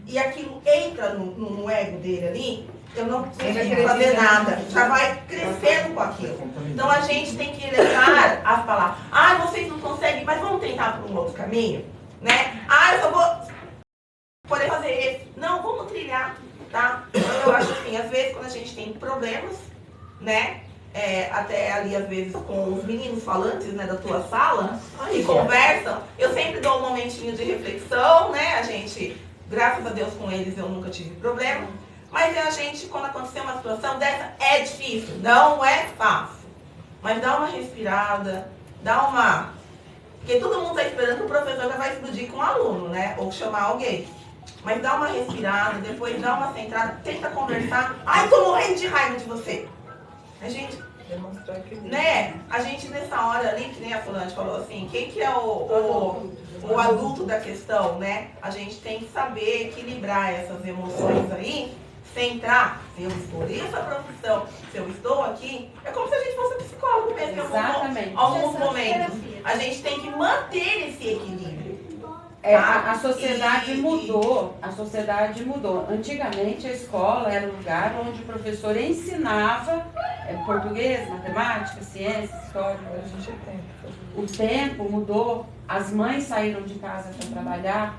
E aquilo entra no ego dele ali. Eu não preciso fazer nada. Já vai crescendo com aquilo. Então a gente tem que levar as palavras. Ah, vocês não conseguem, mas vamos tentar por um outro caminho? Né? Ah, eu só vou poder fazer esse. Não, vamos trilhar. Tá? Então eu acho assim, às vezes quando a gente tem problemas, né? Até ali às vezes com os meninos falantes, né, da tua sala, que conversam, eu sempre dou um momentinho de reflexão, né? A gente, graças a Deus com eles eu nunca tive problema. Mas a gente, quando acontecer uma situação dessa, é difícil, não é fácil. Mas dá uma respirada, dá uma... Porque todo mundo está esperando que o professor já vai explodir com o aluno, né? Ou chamar alguém. Mas dá uma respirada, depois dá uma centrada, tenta conversar. Ai, tô morrendo de raiva de você. A gente, né? A gente nessa hora ali, que nem a fulana falou assim, quem que é o adulto da questão, né? A gente tem que saber equilibrar essas emoções aí, centrar. Se eu escolhi essa profissão, se eu estou aqui, é como se a gente fosse psicólogo mesmo. Exatamente. Em alguns momentos. A gente tem que manter esse equilíbrio. A sociedade mudou, a sociedade mudou. Antigamente a escola era um lugar onde o professor ensinava português, matemática, ciência, história. O tempo mudou, as mães saíram de casa para trabalhar,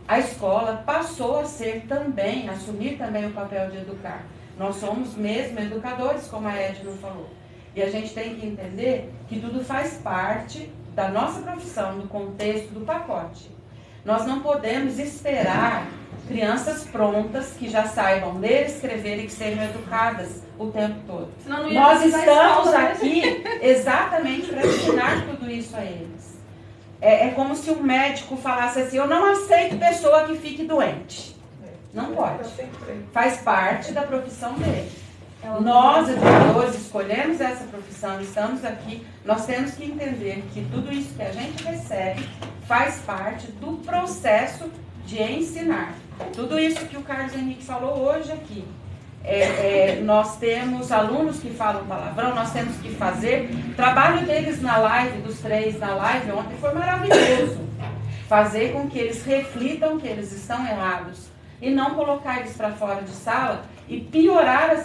a escola passou a ser também, assumir também o papel de educar. Nós somos mesmo educadores, como a Edna falou. E a gente tem que entender que tudo faz parte da nossa profissão, do contexto, do pacote. Nós não podemos esperar crianças prontas que já saibam ler, escrever e que sejam educadas o tempo todo. Nós estamos aqui exatamente para ensinar tudo isso a eles. É como se um médico falasse assim, eu não aceito pessoa que fique doente. Não pode. Faz parte da profissão dele. Nós, educadores, escolhemos essa profissão, estamos aqui, nós temos que entender que tudo isso que a gente recebe faz parte do processo de ensinar. Tudo isso que o Carlos Henrique falou hoje aqui. Nós temos alunos que falam palavrão, nós temos que fazer. O trabalho deles na live, dos 3 na live ontem, foi maravilhoso. Fazer com que eles reflitam que eles estão errados e não colocar eles para fora de sala e piorar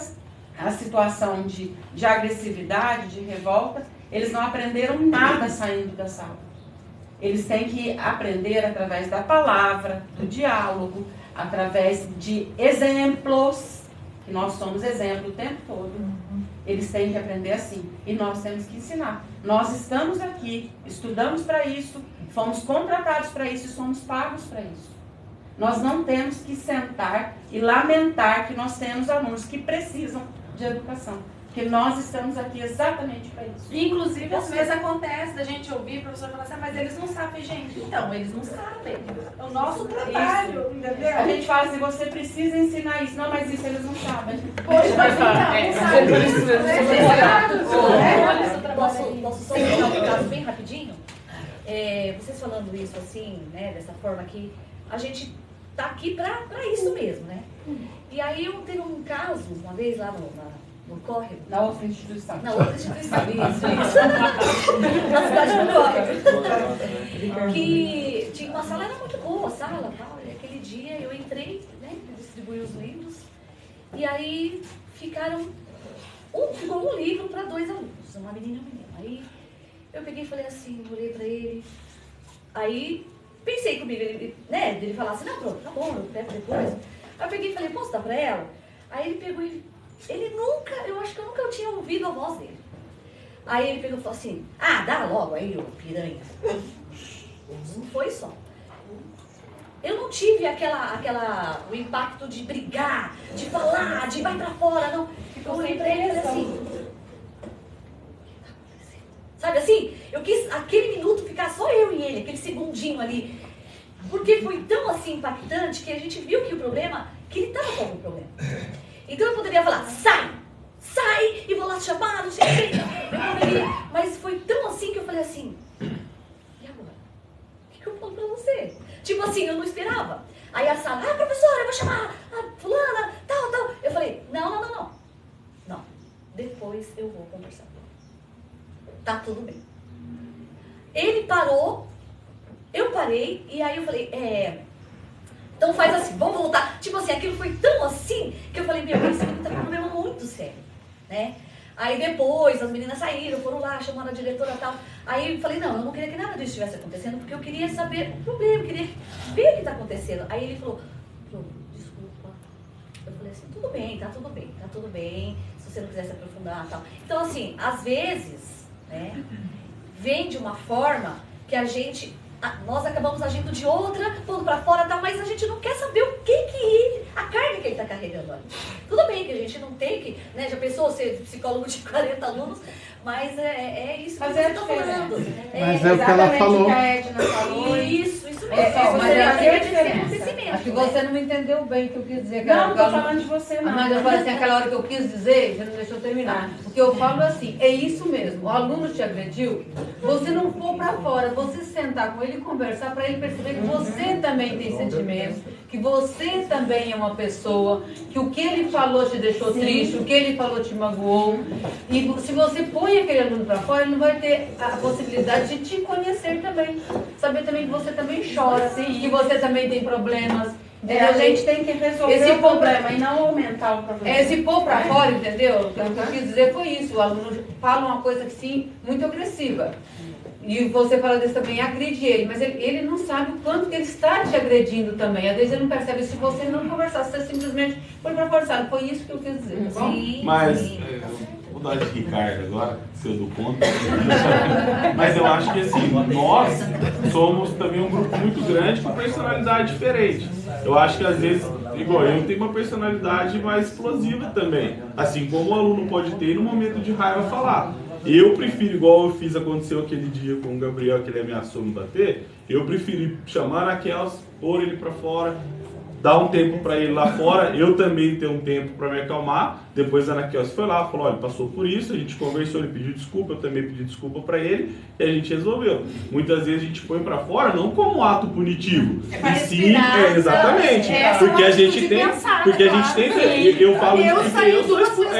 a situação de agressividade, de revolta. Eles não aprenderam nada saindo da sala. Eles têm que aprender através da palavra, do diálogo, através de exemplos, que nós somos exemplo o tempo todo. Eles têm que aprender assim. E nós temos que ensinar. Nós estamos aqui, estudamos para isso, fomos contratados para isso e somos pagos para isso. Nós não temos que sentar e lamentar que nós temos alunos que precisam de educação. Porque nós estamos aqui exatamente para isso. Inclusive, às vezes acontece da gente ouvir o professor falar assim, mas eles não sabem, gente. Então, eles não sabem. É o nosso trabalho, entendeu? A gente fala assim, você precisa ensinar isso. Não, mas isso eles não sabem. Poxa, mas então, não sabe. Posso só pegar um caso bem rapidinho? Vocês falando isso assim, né, dessa forma aqui, a gente tá aqui pra isso mesmo, né? E aí eu teve um caso, uma vez lá no córrego. Na outra instituição. Na outra instituição, isso. Na cidade do córrego. Que tinha uma sala, era muito boa a sala, tal. E aquele dia eu entrei, né, distribuí os livros. E aí ficou um livro para 2 alunos, uma menina e um menino. Aí eu peguei e falei assim, olhei para ele. Aí pensei comigo, ele falar assim, não, pronto, tá bom, eu pego depois. Aí eu peguei e falei, posso dar pra ela? Aí ele pegou e... eu acho que eu nunca tinha ouvido a voz dele. Aí ele pegou e falou assim, dá logo aí, ô piranha. Não foi só. Eu não tive o impacto de brigar, de falar, de vai pra fora, não. Eu olhei pra ele e falei assim, sabe assim? Eu quis aquele minuto ficar só eu e ele, aquele segundinho ali. Porque foi tão assim impactante que a gente viu que o problema, que ele estava com algum problema. Então eu poderia falar, sai, e vou lá te chamar, não sei o que. Eu poderia, mas foi tão assim que eu falei assim, e agora? O que eu falo pra você? Tipo assim, eu não esperava. Aí a sala, professora, eu vou chamar a fulana, tal. Eu falei, não. Depois eu vou conversar. Tá tudo bem. Ele parou, eu parei, e aí eu falei, então faz assim, vamos voltar. Tipo assim, aquilo foi tão assim, que eu falei, meu, esse menino tá com um problema muito sério, né? Aí depois, as meninas saíram, foram lá, chamaram a diretora e tal. Aí eu falei, não, eu não queria que nada disso estivesse acontecendo, porque eu queria saber o problema, eu queria ver o que tá acontecendo. Aí ele falou, desculpa. Eu falei assim, tudo bem, tá tudo bem, se você não quiser se aprofundar e tal. Então assim, às vezes, né, vem de uma forma que nós acabamos agindo de outra, pondo pra fora e tal, mas a gente não quer saber o que a carga que ele tá carregando ali. Tudo bem que a gente não tem que, né, já pensou ser psicólogo de 40 alunos, mas é isso que você tá falando. Mas é o que ela falou. Que a Edna falou. Isso mesmo. Acho que você não me entendeu bem o que eu quis dizer. Não, não tô falando de você, não. Mas eu falei assim, aquela hora que eu quis dizer, você não deixou terminar. Porque eu falo assim, é isso mesmo. O aluno te agrediu, você não for pra fora, você sentar com ele e conversar para ele perceber que você também tem sentimentos, que você também é uma pessoa, que o que ele falou te deixou triste, o que ele falou te magoou. E se você põe aquele aluno para fora, ele não vai ter a possibilidade de te conhecer também. Saber também que você também chora, que você também tem problemas. A gente tem que resolver o problema e não aumentar o problema. Se pôr pra fora, entendeu? O que eu quis dizer foi isso. O aluno fala uma coisa que sim, muito agressiva. E você fala desse também, agride ele, mas ele não sabe o quanto que ele está te agredindo também. Às vezes ele não percebe se você não conversar, se você simplesmente foi pra forçar. Foi isso que eu quis dizer, tá bom? Mas, vou dar de Ricardo agora, se eu dou conta. Mas eu acho que assim, nós somos também um grupo muito grande com personalidade diferente. Eu acho que às vezes, igual eu, tenho uma personalidade mais explosiva também. Assim como o aluno pode ter no momento de raiva falar. Eu prefiro, igual eu fiz, aconteceu aquele dia com o Gabriel, que ele ameaçou me bater, eu preferi chamar aquelas, pôr ele pra fora, dar um tempo para ele lá fora, eu também ter um tempo para me acalmar. Depois a Ana Kelsey foi lá, falou, olha, passou por isso, a gente conversou, ele pediu desculpa, eu também pedi desculpa para ele e a gente resolveu. Muitas vezes a gente põe para fora não como um ato punitivo, e sim, exatamente, porque a gente tem, eu falo isso porque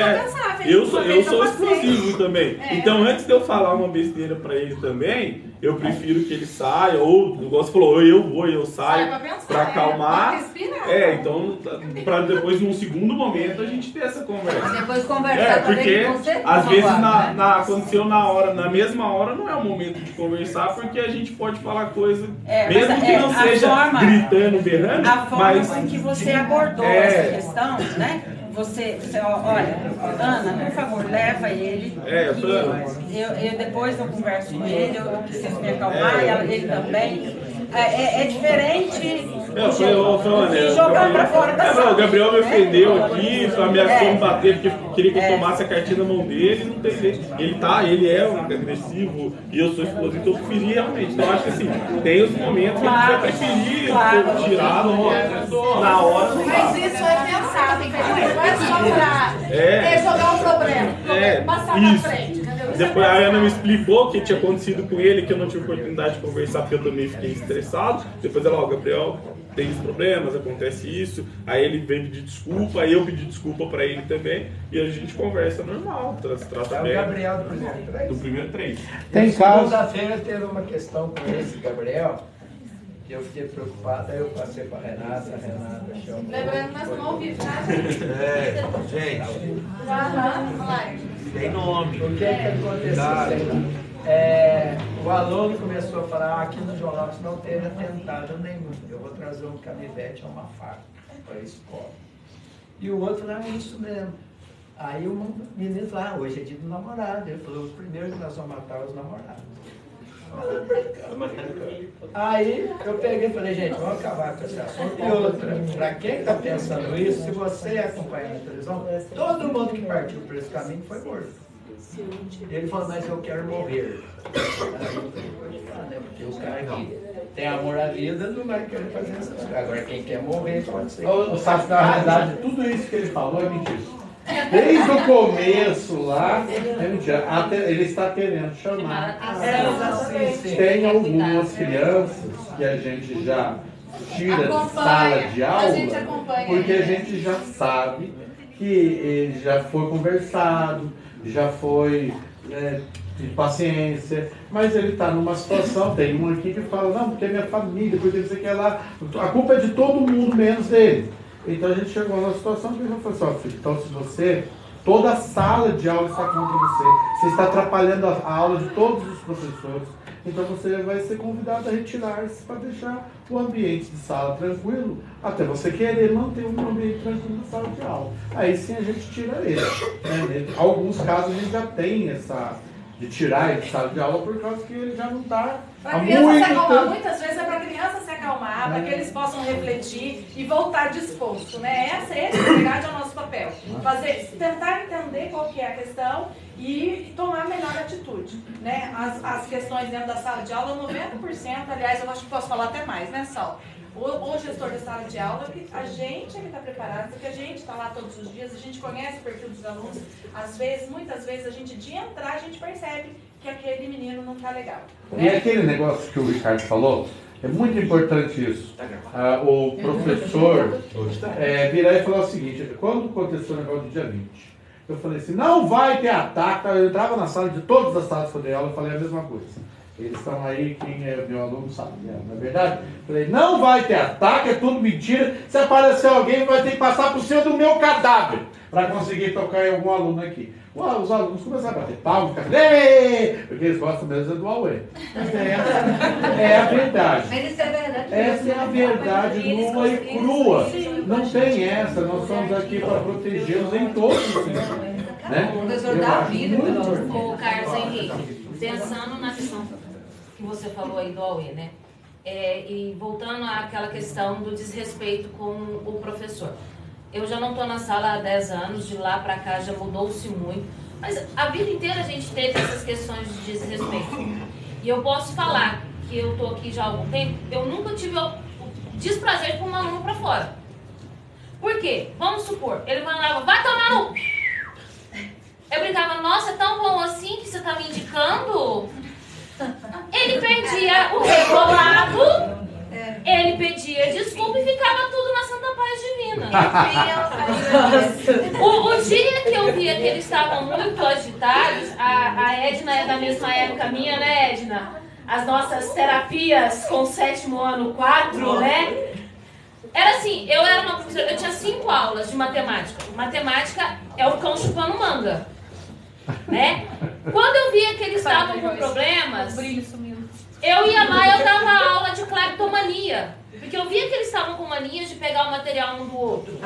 eu sou explosivo também. Então antes de eu falar uma besteira para ele também, eu prefiro que ele saia, ou, igual você falou, eu saio para acalmar. Então, para depois, num segundo momento, a gente ter essa conversa. Depois conversar porque às vezes aconteceu na mesma hora, não é o momento de conversar, porque a gente pode falar coisa, mesmo que não seja gritando, berrando. A forma com que você abordou essa questão, né? Você, olha, Ana, por favor, leva ele. Eu depois eu converso com ele, eu preciso me acalmar, ele também. É diferente de jogar pra fora da sala. O Gabriel me ofendeu aqui, ameaçou me bater porque queria que eu tomasse a cartinha na mão dele, não tem jeito. Ele é um agressivo e eu sou explosivo, então eu preferi realmente. Então eu acho que assim, tem os momentos que a gente vai preferir tirar na hora. Mas isso é pensar, não é só pra jogar o problema, passar na frente, entendeu? Depois a Ana me explicou o que tinha acontecido com ele, que eu não tive oportunidade de conversar porque eu também fiquei estressado. Depois ela, Gabriel, tem esses problemas, acontece isso. Aí ele veio pedir desculpa, aí eu pedi desculpa pra ele também. E a gente conversa normal, trata bem. É o Gabriel do primeiro 3? Do primeiro 3. Tem caso. Segunda-feira teve uma questão com esse Gabriel, que eu fiquei preocupado, aí eu passei pra Renata chamou. Lembrando que nós estamos ao vivo, tá, gente? Gente. Tem nome. O que aconteceu? O aluno começou a falar, aqui no jornal não teve atentado nenhum. Eu vou trazer um canivete ou uma faca para a escola. E o outro, não, é isso mesmo. Aí o menino falou, hoje é dia do namorado. Ele falou, primeiro que nós vamos matar os namorados. Aí eu peguei e falei, gente, vamos acabar com esse assunto. E outra, para quem está pensando isso, se você acompanhar na televisão, todo mundo que partiu por esse caminho foi morto. Ele falou, mas eu quero morrer. Porque o cara que tem amor à vida não vai querer fazer essas coisas. Agora, quem quer morrer pode ser. O Sassi, na realidade, tudo isso que ele falou é mentira. Desde o começo lá, é mentira. Ele está querendo chamar. Tem algumas crianças que a gente já tira de sala de aula, porque a gente já sabe que já foi conversado, já foi de paciência, mas ele está numa situação, tem um aqui que fala, não, porque é minha família, porque você quer lá, a culpa é de todo mundo, menos dele. Então a gente chegou numa situação que ele falou assim, ó, filho, então se você, toda a sala de aula está contra você está atrapalhando a aula de todos os professores, então você vai ser convidado a retirar-se para deixar o ambiente de sala tranquilo, até você querer manter um ambiente tranquilo na sala de aula. Aí sim a gente tira ele. Né? Em alguns casos a gente já tem essa de tirar ele de sala de aula por causa que ele já não está. Para a criança se acalmar, muitas vezes é para a criança se acalmar, para que eles possam refletir e voltar disposto, né? Esse, na verdade, é o nosso papel. Tentar entender qual que é a questão e tomar a melhor atitude, né? As questões dentro da sala de aula, 90%, aliás, eu acho que posso falar até mais, né, Sal? O gestor da sala de aula, a gente é que está preparado, porque a gente está lá todos os dias, a gente conhece o perfil dos alunos, às vezes, muitas vezes, a gente de entrar, a gente percebe que aquele menino não está legal. E aquele negócio que o Ricardo falou, é muito importante isso. O professor virar e falar o seguinte, quando aconteceu o negócio do dia 20, eu falei assim, não vai ter ataque, eu entrava na sala de todas as salas que eu dei aula, eu falei a mesma coisa. Eles estão aí, quem é meu aluno sabe, não é verdade? Falei, não vai ter ataque, é tudo mentira. Se aparecer alguém, vai ter que passar por cima do meu cadáver para conseguir tocar em algum aluno aqui. Os alunos começaram a bater palmas, porque eles gostam mesmo do Aue. É a verdade. Mas isso é verdade. Essa é a verdade nua e crua. Não tem essa, nós estamos aqui para protegê-los em todos os sentidos. Né? O professor da vida, O Carlos Henrique, pensando na questão que você falou aí do Aue, né? E voltando àquela questão do desrespeito com o professor. Eu já não estou na sala há 10 anos, de lá para cá já mudou-se muito, mas a vida inteira a gente teve essas questões de desrespeito. E eu posso falar que eu estou aqui já há algum tempo, eu nunca tive o desprazer de pôr um aluno para fora. Por quê? Vamos supor, ele falava, vai tomar no... Eu brincava, nossa, é tão bom assim que você está me indicando? Ele perdia o rebolado, ele pedia desculpa e ficava tudo na Santa Paz Divina. O dia que eu via que eles estavam muito agitados, a Edna é da mesma época minha, né, Edna? As nossas terapias com 7º ano 4, né? Era assim, eu era uma professora, eu tinha 5 aulas de matemática. Matemática é o cão chupando manga. Né? Quando eu via que eles estavam com problemas, eu ia lá e eu dava aula de cleptomania. Porque eu via que eles estavam com manias de pegar o material um do outro.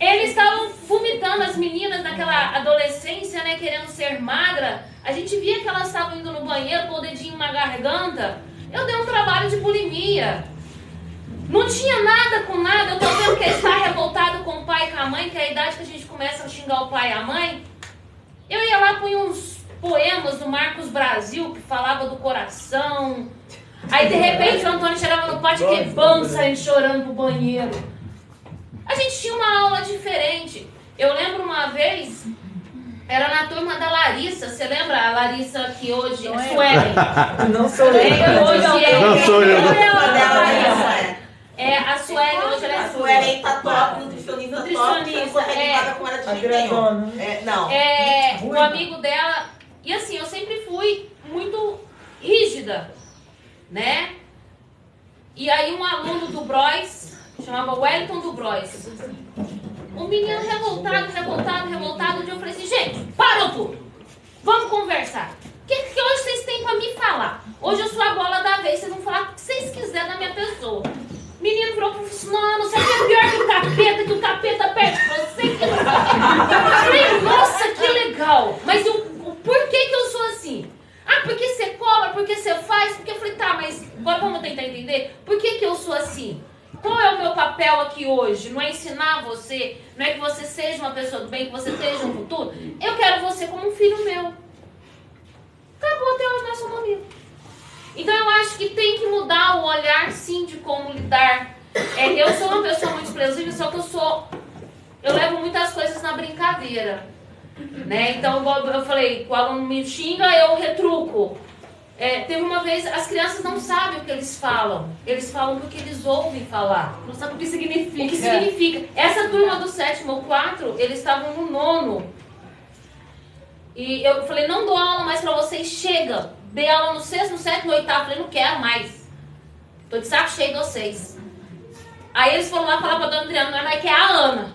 Eles estavam vomitando, as meninas naquela adolescência, né, querendo ser magra. A gente via que elas estavam indo no banheiro com o dedinho na garganta. Eu dei um trabalho de bulimia. Não tinha nada com nada, eu tô vendo que ele está revoltado com o pai e com a mãe, que é a idade que a gente começa a xingar o pai e a mãe. Eu ia lá, punha uns poemas do Marcos Brasil, que falava do coração. Aí, de repente, o Antônio chegava no pátio quebrando, saindo chorando pro banheiro. A gente tinha uma aula diferente. Eu lembro uma vez, era na turma da Larissa. Você lembra a Larissa que hoje é Suelen? Não sou eu. Não sou eu. A Suelen hoje ela é A Suelen tá top, nutricionista top. Com ela de não. O amigo dela... E assim, eu sempre fui muito rígida, né? E aí um aluno do Bros, chamava Wellington do Bros. Um menino revoltado, um dia eu falei assim, gente, parou tudo. Vamos conversar. O que hoje vocês têm pra me falar? Hoje eu sou a bola da vez, vocês vão falar o que vocês quiserem da minha pessoa. O menino virou pro não, você é pior que o capeta perde você. Eu falei, nossa, que legal. Mas por que eu sou assim? Ah, porque você cobra, porque você faz, porque eu falei, tá, mas agora vamos tentar entender. Por que eu sou assim? Qual é o meu papel aqui hoje? Não é ensinar você, não é que você seja uma pessoa do bem, que você esteja no futuro. Eu quero você como um filho meu. Acabou, até hoje nós somos amigos. Então eu acho que tem que mudar o olhar, sim, de como lidar. Eu sou uma pessoa muito explosiva, só que eu levo muitas coisas na brincadeira. Né? Então, eu falei, o aluno me xinga, eu retruco. Teve uma vez, as crianças não sabem o que eles falam. Eles falam porque eles ouvem falar. Não sabem o que significa. O que significa. Essa turma do 7º ou 4, eles estavam no 9º. E eu falei, não dou aula mais pra vocês, chega. Dei aula no 6º, no 7º, no 8º. Falei, não quero mais. Tô de saco cheio de vocês. Aí eles foram lá falar pra dona Adriana, não é mais que é a Ana.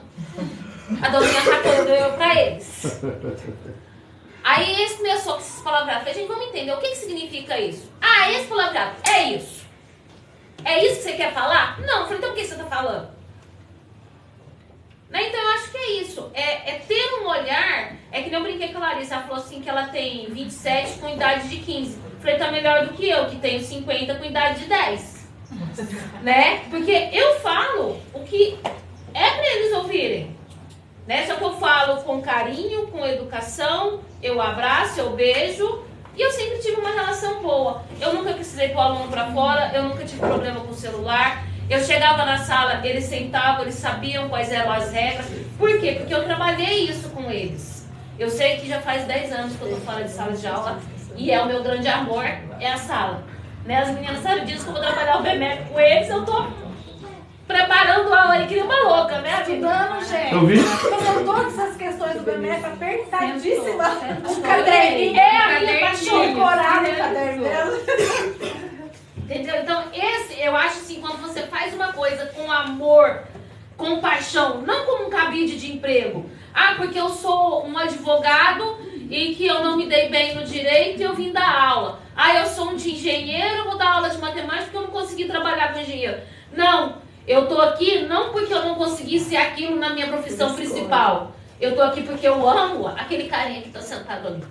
A dona Adriana tá colocando eu pra eles. Aí eles começou com esses palavrados. Falei, gente, vamos entender, o que significa isso? Ah, esse palavrado, é isso. É isso que você quer falar? Não. Falei, então o que você tá falando? Né? Então eu acho que é isso. É ter um olhar. É que nem eu brinquei com a Larissa. Ela falou assim que ela tem 27 com idade de 15. Falei, tá melhor do que eu, que tenho 50 com idade de 10. Né? Porque eu falo o que é pra eles ouvirem. Né? Só que eu falo com carinho, com educação, eu abraço, eu beijo, e eu sempre tive uma relação boa. Eu nunca precisei pôr o aluno pra fora, eu nunca tive problema com o celular. Eu chegava na sala, eles sentavam, eles sabiam quais eram as regras. Por quê? Porque eu trabalhei isso com eles. Eu sei que já faz 10 anos que eu tô fora de sala de aula, e é o meu grande amor, é a sala. Né? As meninas sabem disso, que eu vou trabalhar o BMEC com eles, eu tô preparando a aula aí que nem uma louca, né? Estudando, gente. Eu vi. Fazendo todas as questões do BMEC apertadíssima. Um caderninho. A minha paixão. Decorado no caderno dela. Entendeu? Então, eu acho assim, quando você faz uma coisa com amor, com paixão, não como um cabide de emprego. Ah, porque eu sou um advogado e que eu não me dei bem no direito e eu vim dar aula. Ah, eu sou um de engenheiro, eu vou dar aula de matemática porque eu não consegui trabalhar com engenheiro. Não. Eu tô aqui não porque eu não consegui ser aquilo na minha profissão principal. Eu tô aqui porque eu amo aquele carinha que tá sentado ali.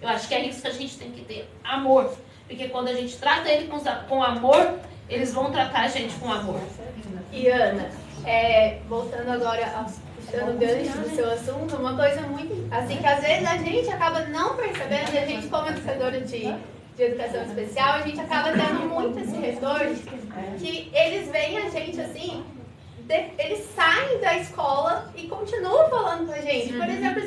Eu acho que é isso que a gente tem que ter, amor. Porque quando a gente trata ele com amor, eles vão tratar a gente com amor. E Ana, voltando agora, puxando o gancho do seu assunto, uma coisa muito, assim, que às vezes a gente acaba não percebendo, e a gente como educadora de educação especial, a gente acaba tendo muito esse retorno, que eles veem a gente assim, eles saem da escola e continuam falando com a gente. Por exemplo,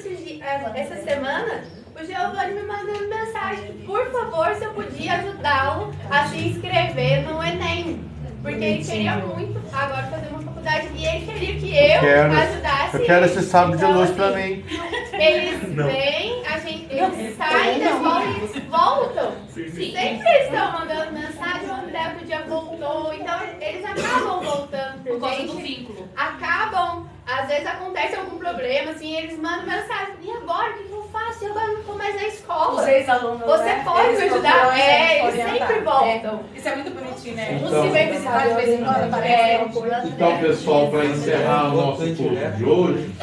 essa semana, o Giovanni me mandou mensagem que, por favor, se eu podia ajudá-lo a se inscrever no Enem. Porque ele queria muito agora fazer uma faculdade e ele queria que eu ajudasse ele. Eu quero esse sábado de luz assim, pra mim. Eles vêm, eles saem da escola e eles voltam. Sempre estão mandando mensagem, o André outro dia voltou. Então eles acabam voltando por causa gente. do vínculo. Acabam, às vezes acontece algum problema, assim, eles mandam mensagem. E agora, o que eu faço? E agora eu não estou mais na escola. Os ex-alunos, você né? pode me ajudar? Eles sempre voltam. Isso é muito bonitinho, né? Então, Se vem visitar de vez em quando, aparece. Então, pessoal, para encerrar o nosso curso de hoje,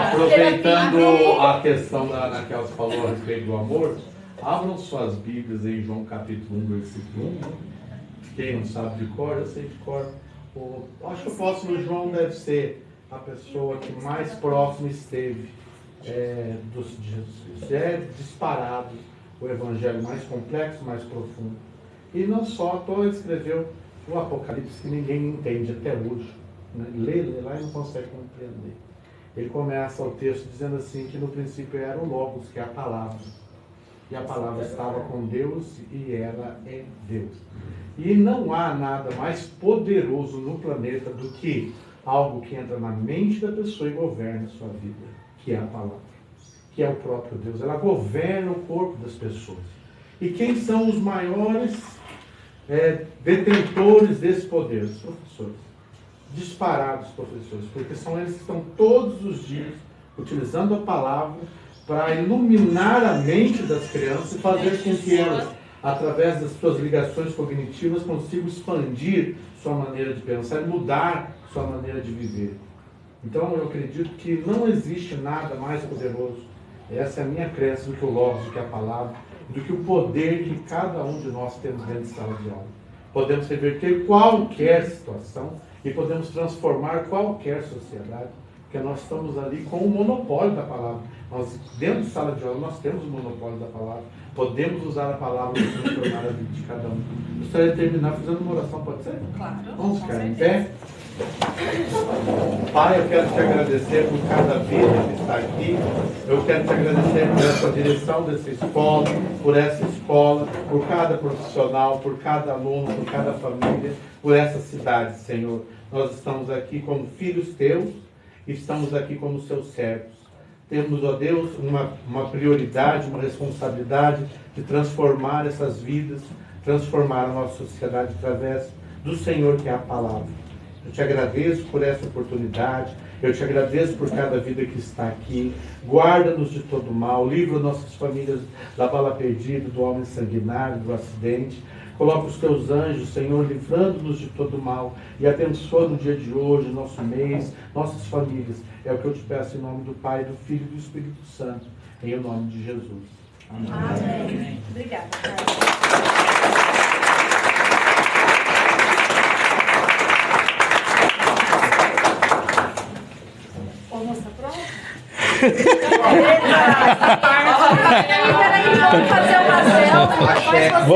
aproveitando a questão naquela que falou a respeito do amor, abram suas Bíblias em João capítulo 1, versículo 1. Quem não sabe de cor, eu sei de cor. Acho que o apóstolo João deve ser a pessoa que mais próximo esteve de Jesus Cristo. É disparado o evangelho mais complexo, mais profundo. E não só, Torres escreveu o Apocalipse que ninguém entende até hoje. Né? Lê lá e não consegue compreender. Ele começa o texto dizendo assim que no princípio era o Logos, que é a palavra. E a palavra estava com Deus e era em Deus. E não há nada mais poderoso no planeta do que algo que entra na mente da pessoa e governa a sua vida, que é a palavra, que é o próprio Deus. Ela governa o corpo das pessoas. E quem são os maiores detentores desse poder? Os professores. Disparados professores, porque são eles que estão todos os dias utilizando a palavra para iluminar a mente das crianças e fazer com que elas, através das suas ligações cognitivas, consigam expandir sua maneira de pensar e mudar sua maneira de viver. Então eu acredito que não existe nada mais poderoso, essa é a minha crença, do que o Logos, do que a palavra, do que o poder que cada um de nós temos dentro de sala de aula. podemos reverter qualquer situação e podemos transformar qualquer sociedade, porque nós estamos ali com o monopólio da palavra. Nós, dentro de sala de aula, nós temos o monopólio da palavra. Podemos usar a palavra para transformar a vida de cada um. Gostaria de terminar fazendo uma oração, pode ser? Claro. Vamos ficar em pé? Pai, eu quero te agradecer por cada vida que está aqui. Eu quero te agradecer por essa direção dessa escola, por cada profissional, por cada aluno, por cada família, por essa cidade, Senhor. Nós estamos aqui como filhos teus e estamos aqui como seus servos. Temos, ó Deus, uma prioridade, uma responsabilidade de transformar essas vidas, transformar a nossa sociedade através do Senhor, que é a palavra. Eu te agradeço por essa oportunidade, eu te agradeço por cada vida que está aqui. Guarda-nos de todo mal, livra nossas famílias da bala perdida, do homem sanguinário, do acidente. Coloca os teus anjos, Senhor, livrando-nos de todo mal e abençoa no dia de hoje, nosso mês, nossas famílias. É o que eu te peço em nome do Pai, do Filho e do Espírito Santo, em nome de Jesus. Amém. Amém. Obrigada. Almoço pronto? Peraí, vamos fazer uma selfie.